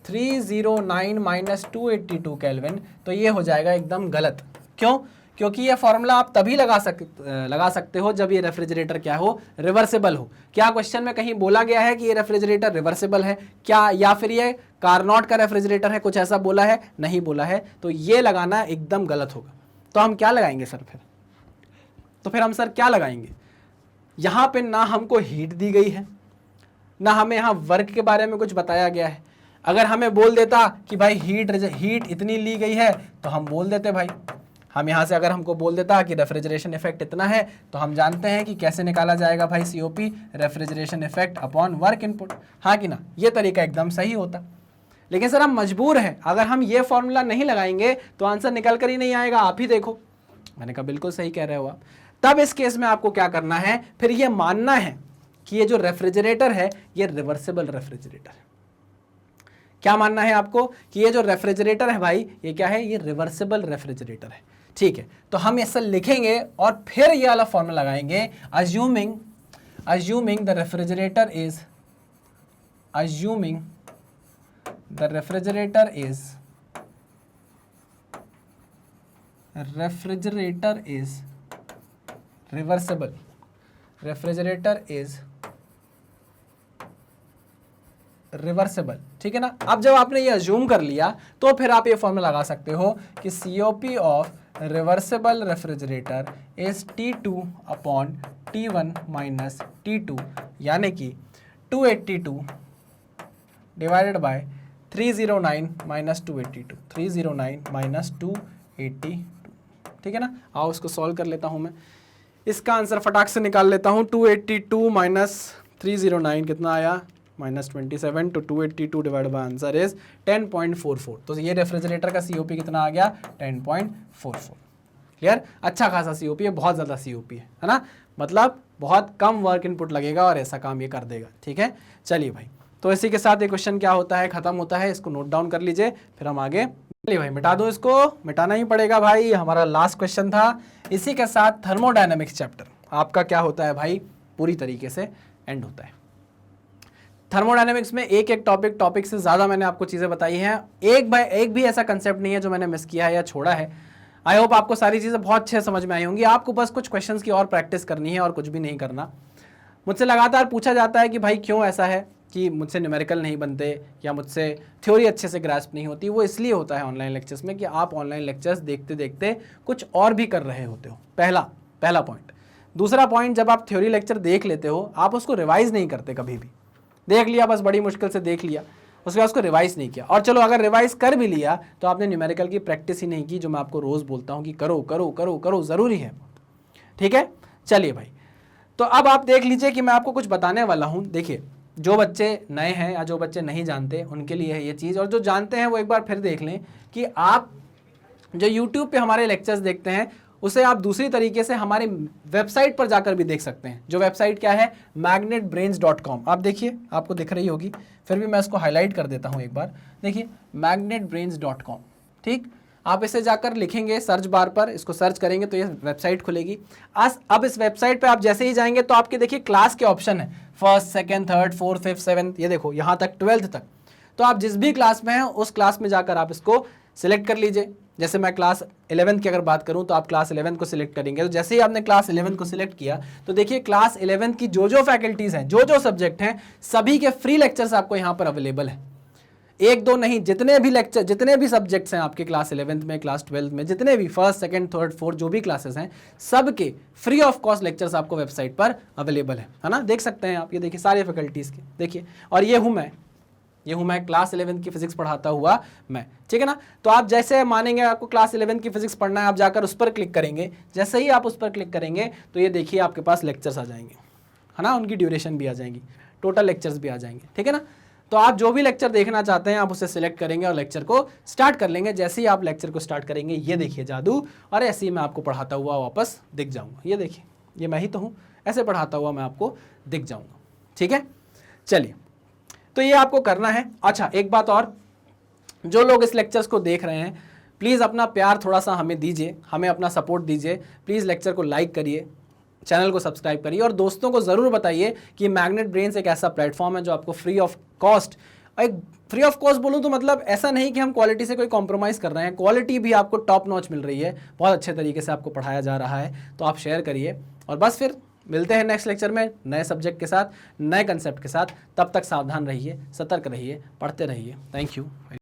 309 माइनस 282 केल्विन, तो ये हो जाएगा एकदम गलत। क्यों? क्योंकि ये फॉर्मूला आप तभी लगा सकते हो जब ये रेफ्रिजरेटर क्या हो, रिवर्सिबल हो। क्या क्वेश्चन में कहीं बोला गया है कि ये रेफ्रिजरेटर रिवर्सिबल है क्या, या फिर ये कार्नोट का रेफ्रिजरेटर है, कुछ ऐसा बोला है? नहीं बोला है, तो ये लगाना एकदम गलत होगा। तो हम क्या लगाएंगे सर फिर? तो फिर हम सर क्या लगाएंगे? यहाँ पे ना हमको हीट दी गई है, ना हमें यहाँ वर्क के बारे में कुछ बताया गया है। अगर हमें बोल देता कि भाई हीट इतनी ली गई है, तो हम बोल देते भाई। हम यहाँ से अगर हमको बोल देता कि रेफ्रिजरेशन इफेक्ट इतना है, तो हम जानते हैं कि कैसे निकाला जाएगा भाई COP, refrigeration effect upon work input, हाँ कि ना। ये तरीका एकदम सही होता। लेकिन सर हम मजबूर हैं, अगर हम ये फॉर्मूला नहीं लगाएंगे तो आंसर निकल कर ही नहीं आएगा, आप ही देखो। मैंने कहा बिल्कुल सही कह रहे हो आप। तब इस केस में आपको क्या करना है, फिर ये मानना है कि ये जो रेफ्रिजरेटर है ये रिवर्सिबल रेफ्रिजरेटर है। क्या मानना है आपको कि ये जो रेफ्रिजरेटर है भाई, ये क्या है, ये रिवर्सिबल रेफ्रिजरेटर है, ठीक है। तो हम ऐसा लिखेंगे और फिर ये वाला फॉर्मूला लगाएंगे, assuming the refrigerator is reversible, reversible, ठीक है ना। अब जब आपने ये अज्यूम कर लिया, तो फिर आप ये फॉर्मूला लगा सकते हो कि COP of reversible refrigerator is T2 upon T1 minus T2, यानी कि 282 डिवाइडेड बाय 309 माइनस 282, 309 माइनस 282, ठीक है ना। आओ इसको सॉल्व कर लेता हूँ मैं, इसका आंसर फटाक से निकाल लेता हूँ। 282 माइनस 309 कितना आया, -27 to 282 divide by answer is 10.44। तो ये रेफ्रिजरेटर का COP कितना आ गया 10.44। क्लियर, अच्छा खासा COP है, बहुत ज़्यादा COP है ना, मतलब बहुत कम वर्क इनपुट लगेगा और ऐसा काम ये कर देगा। ठीक है, चलिए भाई, तो इसी के साथ ये क्वेश्चन क्या होता है, खत्म होता है, इसको नोट डाउन कर लीजिए, फिर हम आगे। चलिए भाई मिटा दो इसको, मिटाना ही पड़ेगा भाई, हमारा लास्ट क्वेश्चन था। इसी के साथ थर्मोडायनेमिक्स चैप्टर आपका क्या होता है भाई, पूरी तरीके से एंड होता है। थर्मोडायनेमिक्स में एक एक टॉपिक से ज़्यादा मैंने आपको चीज़ें बताई हैं, एक भी ऐसा कंसेप्ट नहीं है जो मैंने मिस किया है या छोड़ा है। आई होप आपको सारी चीज़ें बहुत अच्छे समझ में आई होंगी। आपको बस कुछ क्वेश्चंस की और प्रैक्टिस करनी है और कुछ भी नहीं करना। मुझसे लगातार पूछा जाता है कि भाई क्यों ऐसा है कि मुझसे न्यूमेरिकल नहीं बनते या मुझसे थ्योरी अच्छे से ग्रास्प नहीं होती। वो इसलिए होता है ऑनलाइन लेक्चर्स में कि आप ऑनलाइन लेक्चर्स देखते देखते कुछ और भी कर रहे होते हो, पहला पॉइंट। दूसरा पॉइंट, जब आप थ्योरी लेक्चर देख लेते हो आप उसको रिवाइज नहीं करते, कभी भी देख लिया बस बड़ी मुश्किल से देख लिया, उसके बाद उसको रिवाइज नहीं किया। और चलो अगर रिवाइज कर भी लिया तो आपने न्यूमेरिकल की प्रैक्टिस ही नहीं की, जो मैं आपको रोज़ बोलता हूँ कि करो करो करो करो, ज़रूरी है। ठीक है, चलिए भाई, तो अब आप देख लीजिए कि मैं आपको कुछ बताने वाला हूँ। देखिए, जो बच्चे नए हैं या जो बच्चे नहीं जानते उनके लिए है ये चीज़, और जो जानते हैं वो एक बार फिर देख लें कि आप जो YouTube पे हमारे लेक्चर्स देखते हैं उसे आप दूसरी तरीके से हमारे वेबसाइट पर जाकर भी देख सकते हैं। जो वेबसाइट क्या है, magnetbrains.com। आप देखिए, आपको दिख रही होगी, फिर भी मैं इसको हाईलाइट कर देता हूँ एक बार। देखिए magnetbrains.com, ठीक, आप इसे जाकर लिखेंगे सर्च बार पर, इसको सर्च करेंगे तो ये वेबसाइट खुलेगी। अब इस वेबसाइट पे आप जैसे ही जाएंगे तो आपके देखिए क्लास के ऑप्शन है, 1st, 2nd, 3rd, 4th, 5th, 7th, ये देखो यहाँ तक 12th तक। तो आप जिस भी क्लास में हैं उस क्लास में जाकर आप इसको सिलेक्ट कर लीजिए। जैसे मैं क्लास 11th की अगर बात करूं तो आप क्लास 11th को सिलेक्ट करेंगे। तो जैसे ही आपने क्लास 11th को सिलेक्ट किया तो देखिए क्लास 11th की जो फैकल्टीज़ हैं, जो सब्जेक्ट हैं, सभी के फ्री लेक्चर्स आपको यहाँ पर अवेलेबल है। एक दो नहीं, जितने भी लेक्चर, जितने भी सब्जेक्ट्स हैं आपके क्लास 11th में, क्लास 12th में, जितने भी 1st, 2nd, 3rd, 4th जो भी क्लासेस हैं, सबके फ्री ऑफ कॉस्ट लेक्चर्स आपको वेबसाइट पर अवेलेबल है ना, देख सकते हैं आप। ये देखिए सारे फैकल्टीज़ के, देखिए, और ये हूँ मैं क्लास 11th की फिजिक्स पढ़ाता हुआ मैं, ठीक है ना। तो आप जैसे मानेंगे आपको क्लास 11th की फिजिक्स पढ़ना है, आप जाकर उस पर क्लिक करेंगे। जैसे ही आप उस पर क्लिक करेंगे तो ये देखिए आपके पास लेक्चर्स आ जाएंगे, है ना, उनकी ड्यूरेशन भी आ जाएंगी, टोटल लेक्चर्स भी आ जाएंगे, ठीक है ना। तो आप जो भी लेक्चर देखना चाहते हैं आप उसे सिलेक्ट करेंगे और लेक्चर को स्टार्ट कर लेंगे। जैसे ही आप लेक्चर को स्टार्ट करेंगे, ये देखिए जादू, और ऐसे ही मैं आपको पढ़ाता हुआ वापस दिख जाऊँगा। ये देखिए, ये मैं ही तो हूँ, ऐसे पढ़ाता हुआ मैं आपको दिख जाऊँगा, ठीक है। चलिए, तो ये आपको करना है। अच्छा, एक बात और, जो लोग इस लेक्चर्स को देख रहे हैं प्लीज़ अपना प्यार थोड़ा सा हमें दीजिए, हमें अपना सपोर्ट दीजिए। प्लीज़ लेक्चर को लाइक करिए, चैनल को सब्सक्राइब करिए और दोस्तों को ज़रूर बताइए कि मैग्नेट ब्रेन्स एक ऐसा प्लेटफॉर्म है जो आपको फ्री ऑफ कॉस्ट, एक फ्री ऑफ कॉस्ट बोलूँ तो मतलब ऐसा नहीं कि हम क्वालिटी से कोई कॉम्प्रोमाइज़ कर रहे हैं, क्वालिटी भी आपको टॉप नॉच मिल रही है, बहुत अच्छे तरीके से आपको पढ़ाया जा रहा है। तो आप शेयर करिए और बस फिर मिलते हैं नेक्स्ट लेक्चर में नए सब्जेक्ट के साथ, नए कंसेप्ट के साथ। तब तक सावधान रहिए, सतर्क रहिए, पढ़ते रहिए। Thank you.